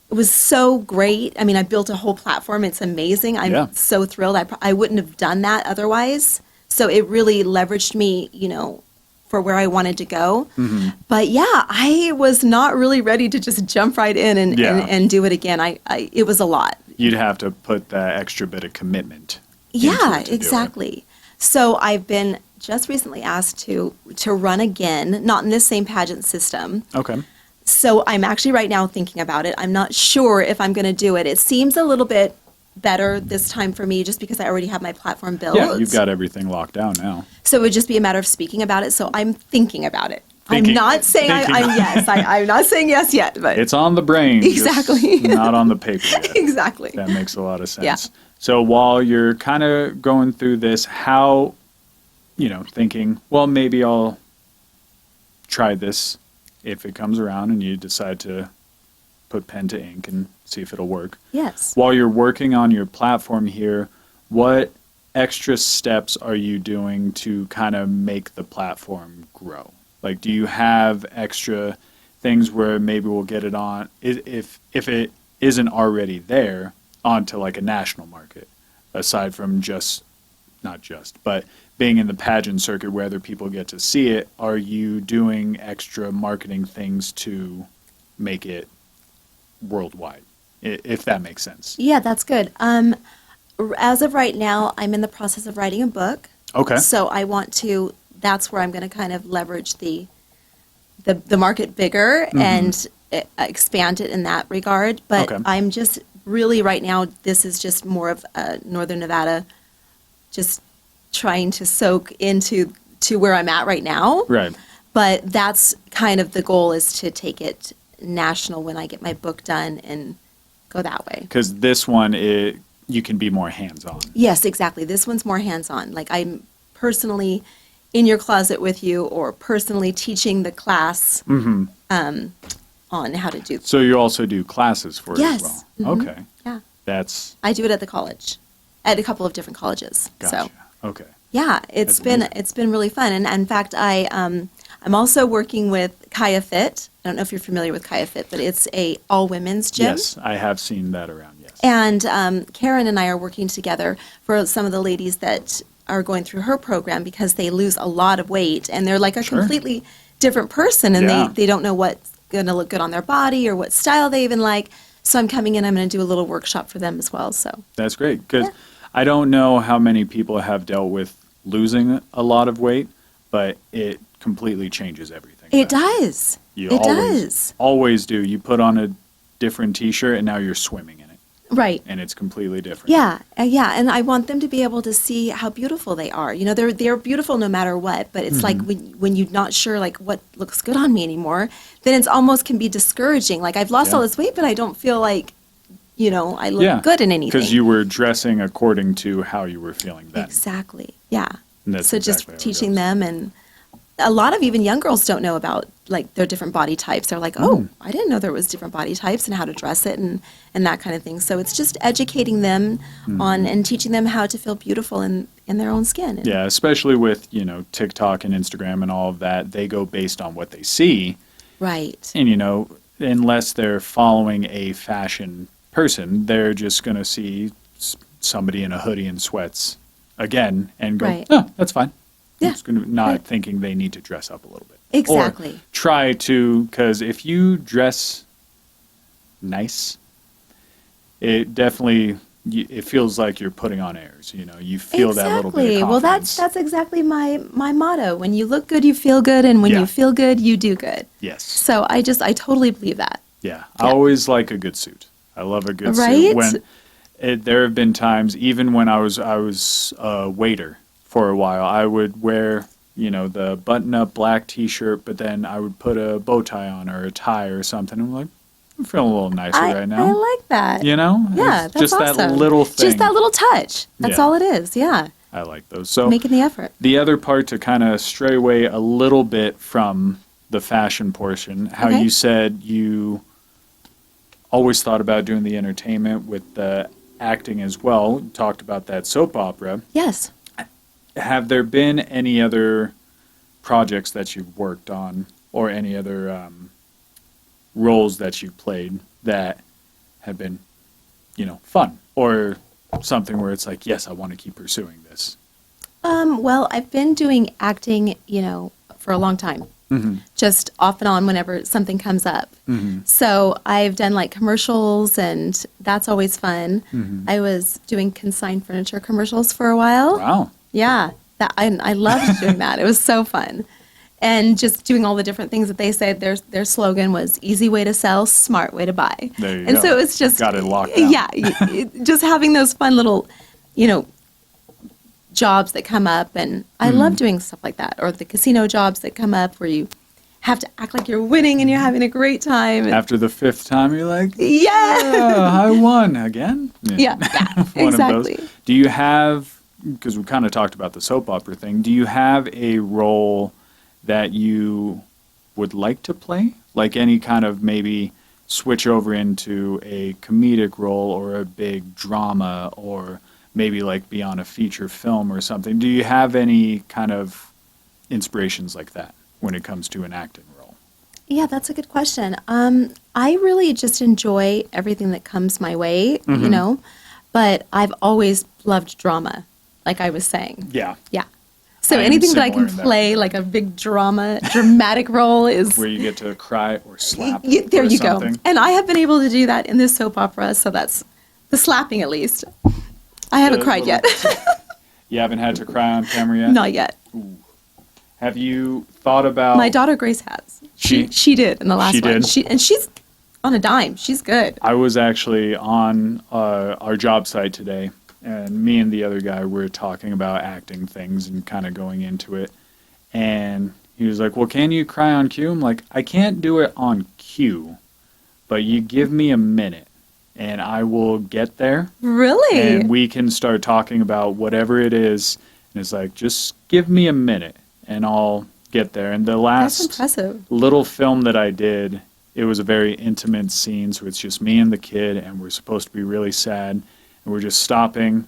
Speaker 2: was so great. I mean, I built a whole platform. It's amazing. I'm so thrilled. I wouldn't have done that otherwise. So it really leveraged me, for where I wanted to go. Mm-hmm. But yeah, I was not really ready to just jump right in and do it again. It was a lot.
Speaker 1: You'd have to put that extra bit of commitment.
Speaker 2: Yeah, exactly. So I've been just recently asked to run again, not in this same pageant system.
Speaker 1: Okay.
Speaker 2: So I'm actually right now thinking about it. I'm not sure if I'm going to do it. It seems a little bit better this time for me just because I already have my platform built.
Speaker 1: Yeah, you've got everything locked down now.
Speaker 2: So it would just be a matter of speaking about it. So I'm thinking about it. I'm not saying I'm not saying yes yet, but
Speaker 1: it's on the brain.
Speaker 2: Exactly.
Speaker 1: Just not on the paper yet.
Speaker 2: Exactly.
Speaker 1: That makes a lot of sense.
Speaker 2: Yeah.
Speaker 1: So while you're kind of going through this, how, thinking, well, maybe I'll try this if it comes around and you decide to put pen to ink and see if it'll work.
Speaker 2: Yes.
Speaker 1: While you're working on your platform here, what extra steps are you doing to kind of make the platform grow? Like, do you have extra things where maybe we'll get it on, if it isn't already there, onto like a national market, aside from but being in the pageant circuit where other people get to see it, are you doing extra marketing things to make it worldwide, if that makes sense?
Speaker 2: Yeah, that's good. As of right now, I'm in the process of writing a book.
Speaker 1: Okay.
Speaker 2: So that's where I'm going to kind of leverage the market bigger and expand it in that regard. But I'm just really right now, this is just more of Northern Nevada, just trying to soak into where I'm at right now.
Speaker 1: Right.
Speaker 2: But that's kind of the goal, is to take it national when I get my book done and go that way.
Speaker 1: Because this one, you can be more hands-on.
Speaker 2: Yes, exactly. This one's more hands-on. Like I'm personally in your closet with you, or personally teaching the class on how to do.
Speaker 1: So you also do classes for it as well?
Speaker 2: Mm-hmm.
Speaker 1: Okay.
Speaker 2: Yeah. I do it at the college, at a couple of different colleges.
Speaker 1: Gotcha.
Speaker 2: So,
Speaker 1: okay.
Speaker 2: Yeah, it's been really fun. And in fact, I'm also working with Kaya Fit. I don't know if you're familiar with Kaya Fit, but it's a all-women's gym.
Speaker 1: Yes, I have seen that around, yes.
Speaker 2: And Karen and I are working together for some of the ladies that are going through her program, because they lose a lot of weight and they're like a completely different person, and they don't know what's going to look good on their body or what style they even like. So I'm coming in, I'm going to do a little workshop for them as well. So
Speaker 1: that's great, because I don't know how many people have dealt with losing a lot of weight, but it completely changes everything.
Speaker 2: It does.
Speaker 1: Always do. You put on a different t-shirt and now you're swimming in it.
Speaker 2: Right.
Speaker 1: And it's completely different.
Speaker 2: Yeah. And I want them to be able to see how beautiful they are. They're beautiful no matter what, but it's like when you're not sure like what looks good on me anymore, then it's almost can be discouraging. Like I've lost all this weight, but I don't feel like, I look good in anything.
Speaker 1: Because you were dressing according to how you were feeling then.
Speaker 2: Exactly. Yeah.
Speaker 1: And that's
Speaker 2: so
Speaker 1: exactly
Speaker 2: just teaching them, and a lot of even young girls don't know about like their different body types. They're like, oh, I didn't know there was different body types and how to dress it and that kind of thing. So it's just educating them on and teaching them how to feel beautiful in their own skin.
Speaker 1: Yeah, especially with, TikTok and Instagram and all of that, they go based on what they see.
Speaker 2: Right.
Speaker 1: And, unless they're following a fashion person, they're just going to see somebody in a hoodie and sweats again and go,
Speaker 2: Right.
Speaker 1: oh, that's fine.
Speaker 2: Yeah.
Speaker 1: It's gonna, not
Speaker 2: Right.
Speaker 1: thinking they need to dress up a little bit.
Speaker 2: Exactly.
Speaker 1: Or try to, because if you dress nice, it definitely, it feels like you're putting on airs. You know, you feel that little bit of confidence.
Speaker 2: Well, that's exactly my motto. When you look good, you feel good, and when
Speaker 1: Yeah.
Speaker 2: you feel good, you do good.
Speaker 1: Yes.
Speaker 2: So I totally believe that.
Speaker 1: Yeah. I always like a good suit. I love a good
Speaker 2: Right?
Speaker 1: suit. There have been times, even when I was a waiter for a while, I would wear, you know, the button-up black T-shirt, but then I would put a bow tie on or a tie or something. I'm like, I'm feeling a little nicer right now.
Speaker 2: I like that.
Speaker 1: You know?
Speaker 2: Yeah,
Speaker 1: It's
Speaker 2: that's
Speaker 1: just
Speaker 2: awesome.
Speaker 1: that little thing.
Speaker 2: Just that little touch. That's
Speaker 1: Yeah.
Speaker 2: all it is. Yeah.
Speaker 1: I like those. So
Speaker 2: Making the effort.
Speaker 1: the other part, to kind of stray away a little bit from the fashion portion, how
Speaker 2: Okay.
Speaker 1: you said you always thought about doing the entertainment with the acting as well. You talked about that soap opera.
Speaker 2: Yes.
Speaker 1: Have there been any other projects that you've worked on, or any other roles that you've played that have been, you know, fun, or something where it's like, yes, I want to keep pursuing this?
Speaker 2: Well, I've been doing acting, for a long time.
Speaker 1: Mm-hmm.
Speaker 2: Just off and on whenever something comes up.
Speaker 1: Mm-hmm.
Speaker 2: So I've done like commercials, and that's always fun.
Speaker 1: Mm-hmm.
Speaker 2: I was doing consigned furniture commercials for a while.
Speaker 1: Wow.
Speaker 2: Yeah, I loved doing that. It was so fun. And just doing all the different things that they said. Their slogan was "Easy way to sell, smart way to buy."
Speaker 1: There you
Speaker 2: and
Speaker 1: go.
Speaker 2: so it was just
Speaker 1: Got it locked down.
Speaker 2: Yeah, just having those fun little, jobs that come up, and I love doing stuff like that. Or the casino jobs that come up where you have to act like you're winning and you're having a great time. And
Speaker 1: After the fifth time, you're like,
Speaker 2: yeah,
Speaker 1: yeah, I won again.
Speaker 2: yeah,
Speaker 1: One
Speaker 2: exactly.
Speaker 1: of those. Do you have, because we kind of talked about the soap opera thing, do you have a role that you would like to play? Like any kind of maybe switch over into a comedic role or a big drama, or maybe like be on a feature film or something? Do you have any kind of inspirations like that when it comes to an acting role?
Speaker 2: Yeah, that's a good question. I really just enjoy everything that comes my way, but I've always loved drama, like I was saying.
Speaker 1: Yeah.
Speaker 2: Yeah. So
Speaker 1: I am
Speaker 2: anything that I
Speaker 1: similar
Speaker 2: can
Speaker 1: in that
Speaker 2: play, like a big dramatic role is...
Speaker 1: Where you get to cry or slap.
Speaker 2: There
Speaker 1: or
Speaker 2: you
Speaker 1: something.
Speaker 2: go. And I have been able to do that in this soap opera, so that's the slapping at least. I haven't
Speaker 1: The
Speaker 2: cried yet.
Speaker 1: You haven't had to cry on camera yet?
Speaker 2: Not yet.
Speaker 1: Have you thought about...
Speaker 2: My daughter Grace has.
Speaker 1: She-
Speaker 2: She did in the last
Speaker 1: She
Speaker 2: one.
Speaker 1: did?
Speaker 2: And she's on a dime. She's good.
Speaker 1: I was actually on our job site today, and me and the other guy were talking about acting things and kind of going into it. And he was like, well, can you cry on cue? I'm like, I can't do it on cue, but you give me a minute, and I will get there.
Speaker 2: Really?
Speaker 1: And we can start talking about whatever it is. And it's like, just give me a minute, and I'll get there. And the
Speaker 2: That's
Speaker 1: last
Speaker 2: impressive.
Speaker 1: little film that I did, it was a very intimate scene, so it's just me and the kid, and we're supposed to be really sad, and we're just stopping,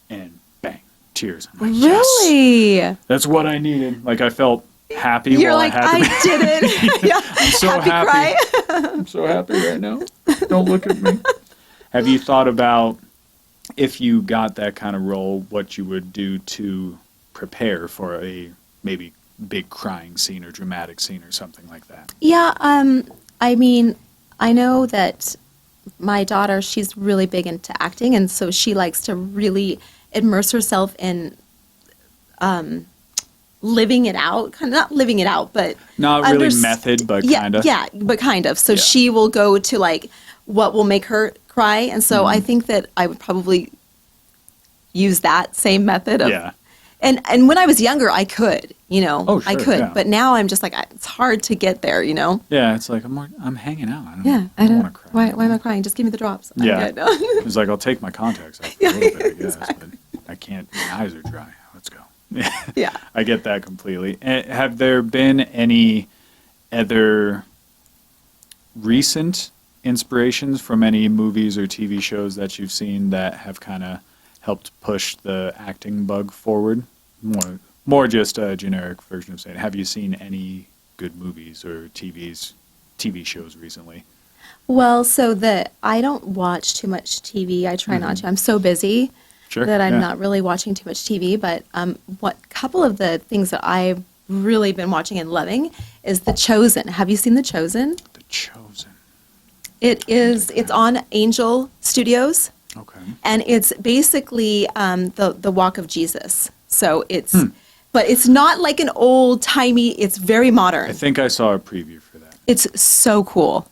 Speaker 1: and bang, tears. I'm like, yes,
Speaker 2: Really?
Speaker 1: that's what I needed. Like, I felt happy
Speaker 2: You're
Speaker 1: while
Speaker 2: like,
Speaker 1: I had to
Speaker 2: I did it. Yeah.
Speaker 1: I'm so happy.
Speaker 2: Cry.
Speaker 1: I'm so happy right now. Don't look at me. Have you thought about, if you got that kind of role, what you would do to prepare for a maybe big crying scene or dramatic scene or something like that?
Speaker 2: Yeah, I mean, I know that my daughter, she's really big into acting, and so she likes to really immerse herself in living it out. Kind of not living it out, but
Speaker 1: Not really method, but kind of.
Speaker 2: Yeah, but kind of. So
Speaker 1: Yeah.
Speaker 2: she will go to like what will make her cry, and so I think that I would probably use that same method of.
Speaker 1: Yeah.
Speaker 2: And when I was younger, I could,
Speaker 1: Oh,
Speaker 2: I
Speaker 1: sure,
Speaker 2: could,
Speaker 1: yeah.
Speaker 2: but now I'm just like, it's hard to get there,
Speaker 1: Yeah, it's like, I'm hanging out.
Speaker 2: I don't.
Speaker 1: want to cry.
Speaker 2: Why am I crying? Just give me the drops. I'm
Speaker 1: Yeah.
Speaker 2: good.
Speaker 1: It's like, I'll take my contacts off for a little bit, I guess, but I can't, my eyes are dry. Let's go.
Speaker 2: Yeah.
Speaker 1: I get that completely. Have there been any other recent inspirations from any movies or TV shows that you've seen that have kind of helped push the acting bug forward? More just a generic version of saying, have you seen any good movies or TVs TV shows recently?
Speaker 2: Well, I don't watch too much TV. I try not to. I'm so busy that I'm not really watching too much TV. But what couple of the things that I've really been watching and loving is The Chosen. Have you seen The Chosen?
Speaker 1: The Chosen.
Speaker 2: It's on Angel Studios.
Speaker 1: Okay.
Speaker 2: And it's basically the walk of Jesus. So but it's not like an old-timey, it's very modern.
Speaker 1: I think I saw a preview for that.
Speaker 2: It's so cool.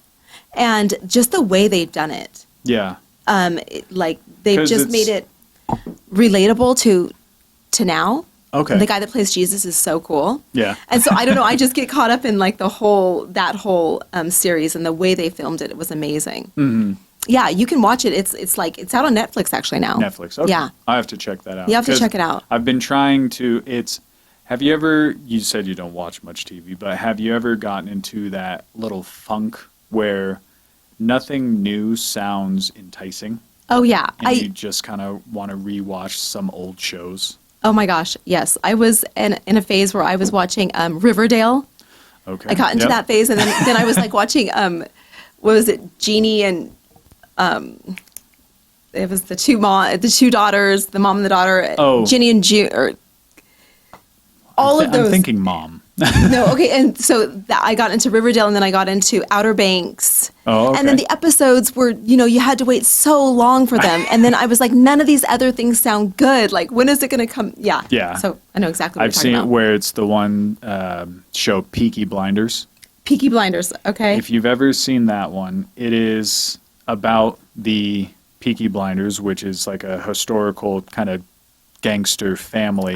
Speaker 2: And just the way they've done it.
Speaker 1: Yeah.
Speaker 2: They've just made it relatable to now.
Speaker 1: Okay.
Speaker 2: And the guy that plays Jesus is so cool.
Speaker 1: Yeah.
Speaker 2: And so I don't know, I just get caught up in like that whole series, and the way they filmed it was amazing. Mm-hmm. Yeah, you can watch it. It's out on Netflix actually now.
Speaker 1: Netflix. Okay.
Speaker 2: Yeah.
Speaker 1: I have to check that out.
Speaker 2: You have to check it out.
Speaker 1: I've been trying to. Have you ever? You said you don't watch much TV, but have you ever gotten into that little funk where nothing new sounds enticing?
Speaker 2: Oh yeah.
Speaker 1: And you just kind of want to rewatch some old shows.
Speaker 2: Oh my gosh, yes. I was in a phase where I was watching Riverdale.
Speaker 1: Okay.
Speaker 2: I got into that phase, and then I was like watching what was it, Jeannie and it was the two daughters, the mom and the daughter, Ginny and June, or all of those.
Speaker 1: I'm thinking Mom.
Speaker 2: No, okay, and so I got into Riverdale, and then I got into Outer Banks.
Speaker 1: Oh, okay.
Speaker 2: And then the episodes were, you had to wait so long for them, and then I was like, none of these other things sound good. Like, when is it going to come? Yeah.
Speaker 1: Yeah.
Speaker 2: So I know exactly what
Speaker 1: I've
Speaker 2: you're talking
Speaker 1: seen
Speaker 2: about.
Speaker 1: it where it's the one show, Peaky Blinders.
Speaker 2: Peaky Blinders, okay.
Speaker 1: If you've ever seen that one, it is about the Peaky Blinders, which is like a historical kind of gangster family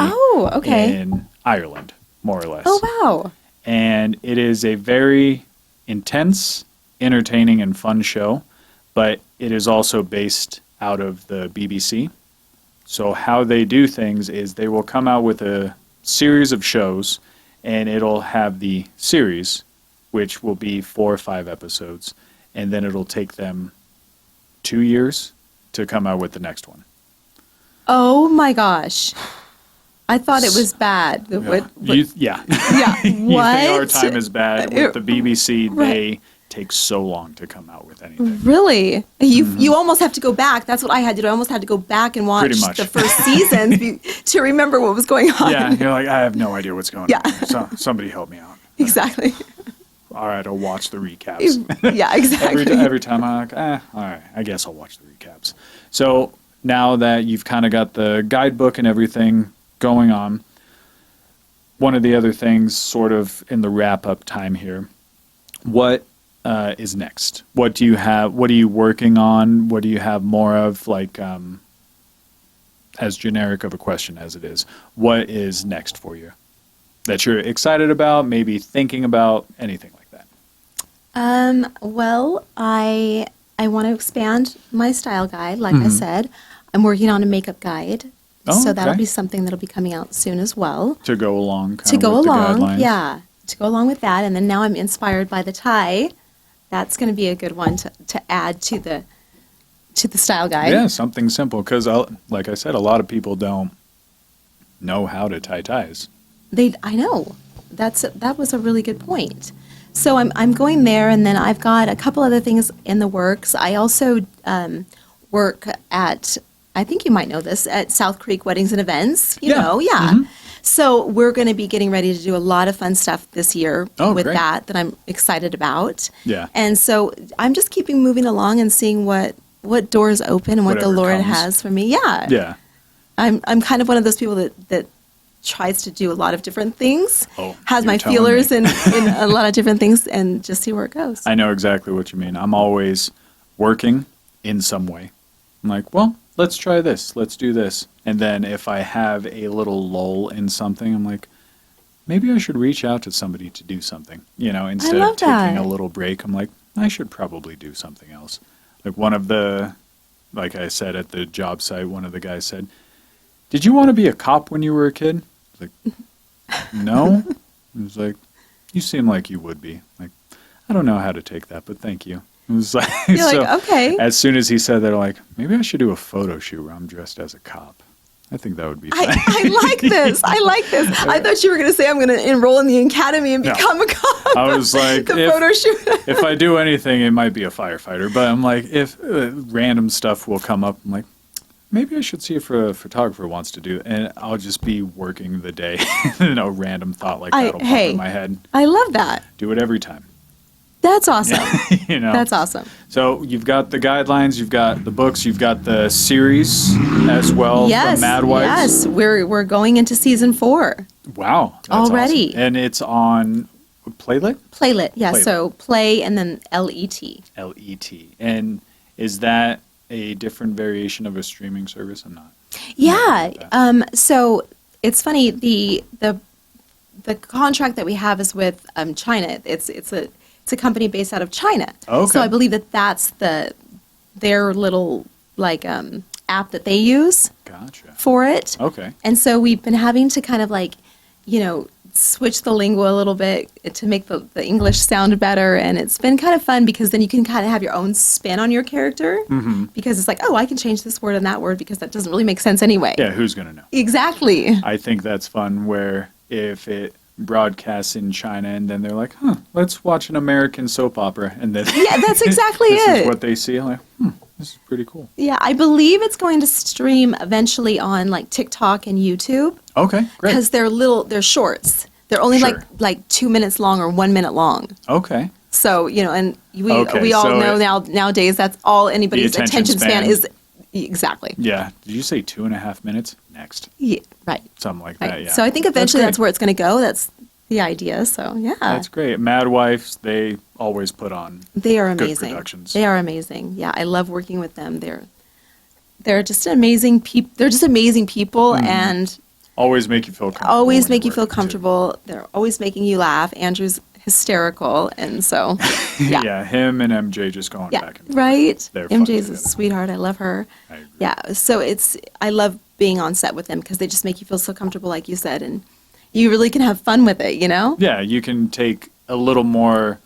Speaker 1: in Ireland, more or less.
Speaker 2: Oh, wow.
Speaker 1: And it is a very intense, entertaining, and fun show, but it is also based out of the BBC. So how they do things is they will come out with a series of shows, and it'll have the series, which will be 4 or 5 episodes, and then it'll take them 2 years to come out with the next one.
Speaker 2: Oh my gosh. I thought it was bad.
Speaker 1: Yeah.
Speaker 2: Yeah.
Speaker 1: You
Speaker 2: What?
Speaker 1: think our time is bad. With the BBC,
Speaker 2: Right.
Speaker 1: they take so long to come out with anything.
Speaker 2: Really? You almost have to go back. That's what I had to do. I almost had to go back and watch
Speaker 1: Pretty much.
Speaker 2: the first season to remember what was going on.
Speaker 1: Yeah, you're like, I have no idea what's going
Speaker 2: Yeah.
Speaker 1: on. So, somebody help me out.
Speaker 2: Exactly.
Speaker 1: All right, I'll watch the recaps.
Speaker 2: Yeah, exactly.
Speaker 1: every time I'm like, all right, I guess I'll watch the recaps. So now that you've kind of got the guidebook and everything going on, one of the other things sort of in the wrap-up time here, what is next? What do you have? What are you working on? What do you have more of, like, as generic of a question as it is, what is next for you that you're excited about, maybe thinking about, anything like that?
Speaker 2: Well, I want to expand my style guide. Like I said, I'm working on a makeup guide.
Speaker 1: Oh,
Speaker 2: so that'll
Speaker 1: okay.
Speaker 2: be something that'll be coming out soon as well.
Speaker 1: To go along,
Speaker 2: To go
Speaker 1: with
Speaker 2: along,
Speaker 1: the guidelines.
Speaker 2: yeah. To go along with that. And then now I'm inspired by the tie. That's going to be a good one to add to the style guide.
Speaker 1: Yeah, something simple. Because, like I said, a lot of people don't know how to tie ties.
Speaker 2: I know. That was a really good point. So I'm going there, and then I've got a couple other things in the works. I also work at, I think you might know this, at South Creek Weddings and Events. You know, yeah. Mm-hmm. So we're going to be getting ready to do a lot of fun stuff this year with
Speaker 1: great.
Speaker 2: that I'm excited about.
Speaker 1: Yeah.
Speaker 2: And so I'm just keeping moving along and seeing what doors open and what the
Speaker 1: Whatever
Speaker 2: Lord
Speaker 1: comes.
Speaker 2: has for me. Yeah.
Speaker 1: Yeah.
Speaker 2: I'm kind of one of those people that tries to do a lot of different things, has
Speaker 1: you're
Speaker 2: my
Speaker 1: telling
Speaker 2: feelers
Speaker 1: me.
Speaker 2: in a lot of different things, and just see where it goes.
Speaker 1: I know exactly what you mean. I'm always working in some way. I'm like, well, let's try this. Let's do this. And then if I have a little lull in something, I'm like, maybe I should reach out to somebody to do something. Instead
Speaker 2: love
Speaker 1: of taking
Speaker 2: that.
Speaker 1: a little break, I'm like, I should probably do something else. Like I said at the job site, one of the guys said, did you want to be a cop when you were a kid? I was like, no. I was like, you seem like you would be. Like, I don't know how to take that, but thank you. It was like,
Speaker 2: You're like, okay.
Speaker 1: As soon as he said that, I'm like, maybe I should do a photo shoot where I'm dressed as a cop. I think that would be fun.
Speaker 2: I like this. I like this. I thought you were going to say I'm going to enroll in the academy and become a cop.
Speaker 1: I was like,
Speaker 2: the photo shoot.
Speaker 1: If I do anything, it might be a firefighter. But I'm like, if random stuff will come up, I'm like, maybe I should see if a photographer wants to do it. And I'll just be working the day. Random thought like that'll pop in my head.
Speaker 2: I love that.
Speaker 1: Do it every time.
Speaker 2: That's awesome. That's awesome.
Speaker 1: So you've got the guidelines, you've got the books, you've got the series as well from Mad Wives.
Speaker 2: Yes, we're going into season 4.
Speaker 1: Wow. That's
Speaker 2: already.
Speaker 1: Awesome. And it's on Playlit?
Speaker 2: Playlit, yeah.
Speaker 1: Playlit.
Speaker 2: So play and then L-E-T.
Speaker 1: L-E-T. And is that a different variation of a streaming service? I'm not.
Speaker 2: Yeah. So it's funny. The contract that we have is with China. It's a company based out of China.
Speaker 1: Okay.
Speaker 2: So I believe that's their little app that they use.
Speaker 1: Gotcha.
Speaker 2: For it.
Speaker 1: Okay.
Speaker 2: And so we've been having to kind of switch the lingua a little bit to make the English sound better, and it's been kind of fun because then you can kind of have your own spin on your character because it's like, oh, I can change this word and that word because that doesn't really make sense anyway.
Speaker 1: Yeah, who's gonna know?
Speaker 2: Exactly.
Speaker 1: I think that's fun where if it broadcasts in China and then they're like, let's watch an American soap opera, and then
Speaker 2: that's exactly
Speaker 1: this
Speaker 2: it.
Speaker 1: is what they see. I'm like, this is pretty cool.
Speaker 2: Yeah, I believe it's going to stream eventually on TikTok and YouTube.
Speaker 1: Okay, great.
Speaker 2: Because they're shorts. They're only like 2 minutes long or 1 minute long.
Speaker 1: Okay.
Speaker 2: So, and we all know nowadays that's all anybody's attention span is. Exactly.
Speaker 1: Yeah. Did you say 2.5 minutes? Next.
Speaker 2: Yeah, right.
Speaker 1: Something like that, yeah.
Speaker 2: So I think eventually that's where it's going to go. That's the idea. So, yeah.
Speaker 1: That's great. Mad Wives, they always put on
Speaker 2: They are amazing.
Speaker 1: Good productions.
Speaker 2: They are amazing. Yeah, I love working with them. They're just amazing people. They're just amazing people and
Speaker 1: always make you feel comfortable.
Speaker 2: Always make you feel comfortable. They're always making you laugh. Andrew's hysterical, and so yeah.
Speaker 1: Yeah, him and MJ just going back and forth.
Speaker 2: Right.
Speaker 1: They're fun
Speaker 2: MJ's a
Speaker 1: together.
Speaker 2: sweetheart. I love her.
Speaker 1: I agree.
Speaker 2: Yeah, so I love being on set with them because they just make you feel so comfortable, like you said, and you really can have fun with it,
Speaker 1: Yeah, you can take a little more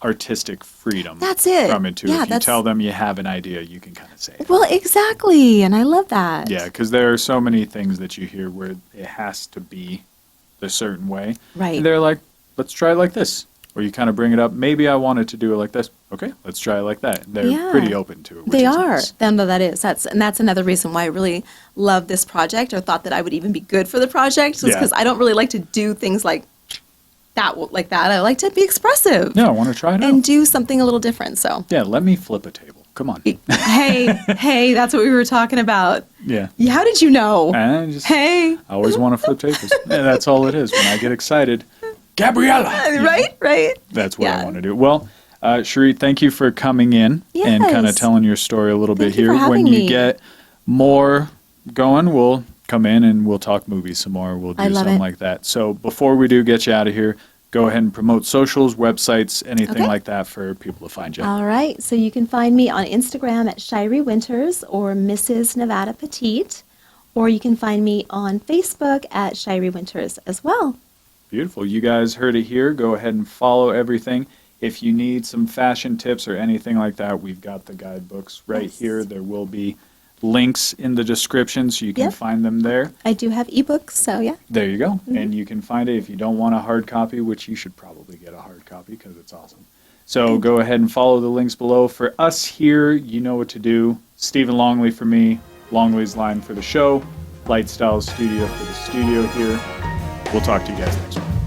Speaker 1: artistic freedom
Speaker 2: That's it.
Speaker 1: from it, too.
Speaker 2: Yeah,
Speaker 1: if you tell them you have an idea, you can kind of say it.
Speaker 2: Well, exactly, and I love that.
Speaker 1: Yeah, because there are so many things that you hear where it has to be a certain way.
Speaker 2: Right.
Speaker 1: And they're like, let's try it like this. Or you kind of bring it up, maybe I wanted to do it like this. Okay, let's try it like that. They're pretty open to it.
Speaker 2: They are. That's another reason why I really love this project, or thought that I would even be good for the project, because I don't really like to do things like that. I like to be expressive.
Speaker 1: Yeah, I want to try it out.
Speaker 2: And do something a little different. So
Speaker 1: yeah, let me flip a table. Come on.
Speaker 2: Hey, that's what we were talking about.
Speaker 1: Yeah.
Speaker 2: How did you know?
Speaker 1: I always want to flip tables. Yeah, that's all it is. When I get excited, Gabriella.
Speaker 2: Right.
Speaker 1: That's what I want to do. Well, Shirie, thank you for coming in and kind of telling your story a little bit here. When you get more going, we'll come in and we'll talk movies some more. We'll do something like that. So before we do get you out of here, go ahead and promote socials, websites, anything like that for people to find you.
Speaker 2: All right. So you can find me on Instagram at Shirie Winters or Mrs. Nevada Petite, or you can find me on Facebook at Shirie Winters as well.
Speaker 1: Beautiful. You guys heard it here. Go ahead and follow everything. If you need some fashion tips or anything like that, we've got the guidebooks right here. There will be links in the description so you can find them there.
Speaker 2: I do have ebooks, so yeah.
Speaker 1: There you go. And you can find it if you don't want a hard copy, which you should probably get a hard copy because it's awesome. So go ahead and follow the links below. For us here, you know what to do. Stephen Longley for me, Longley's Line for the show, Light Style Studio for the studio here. We'll talk to you guys next week.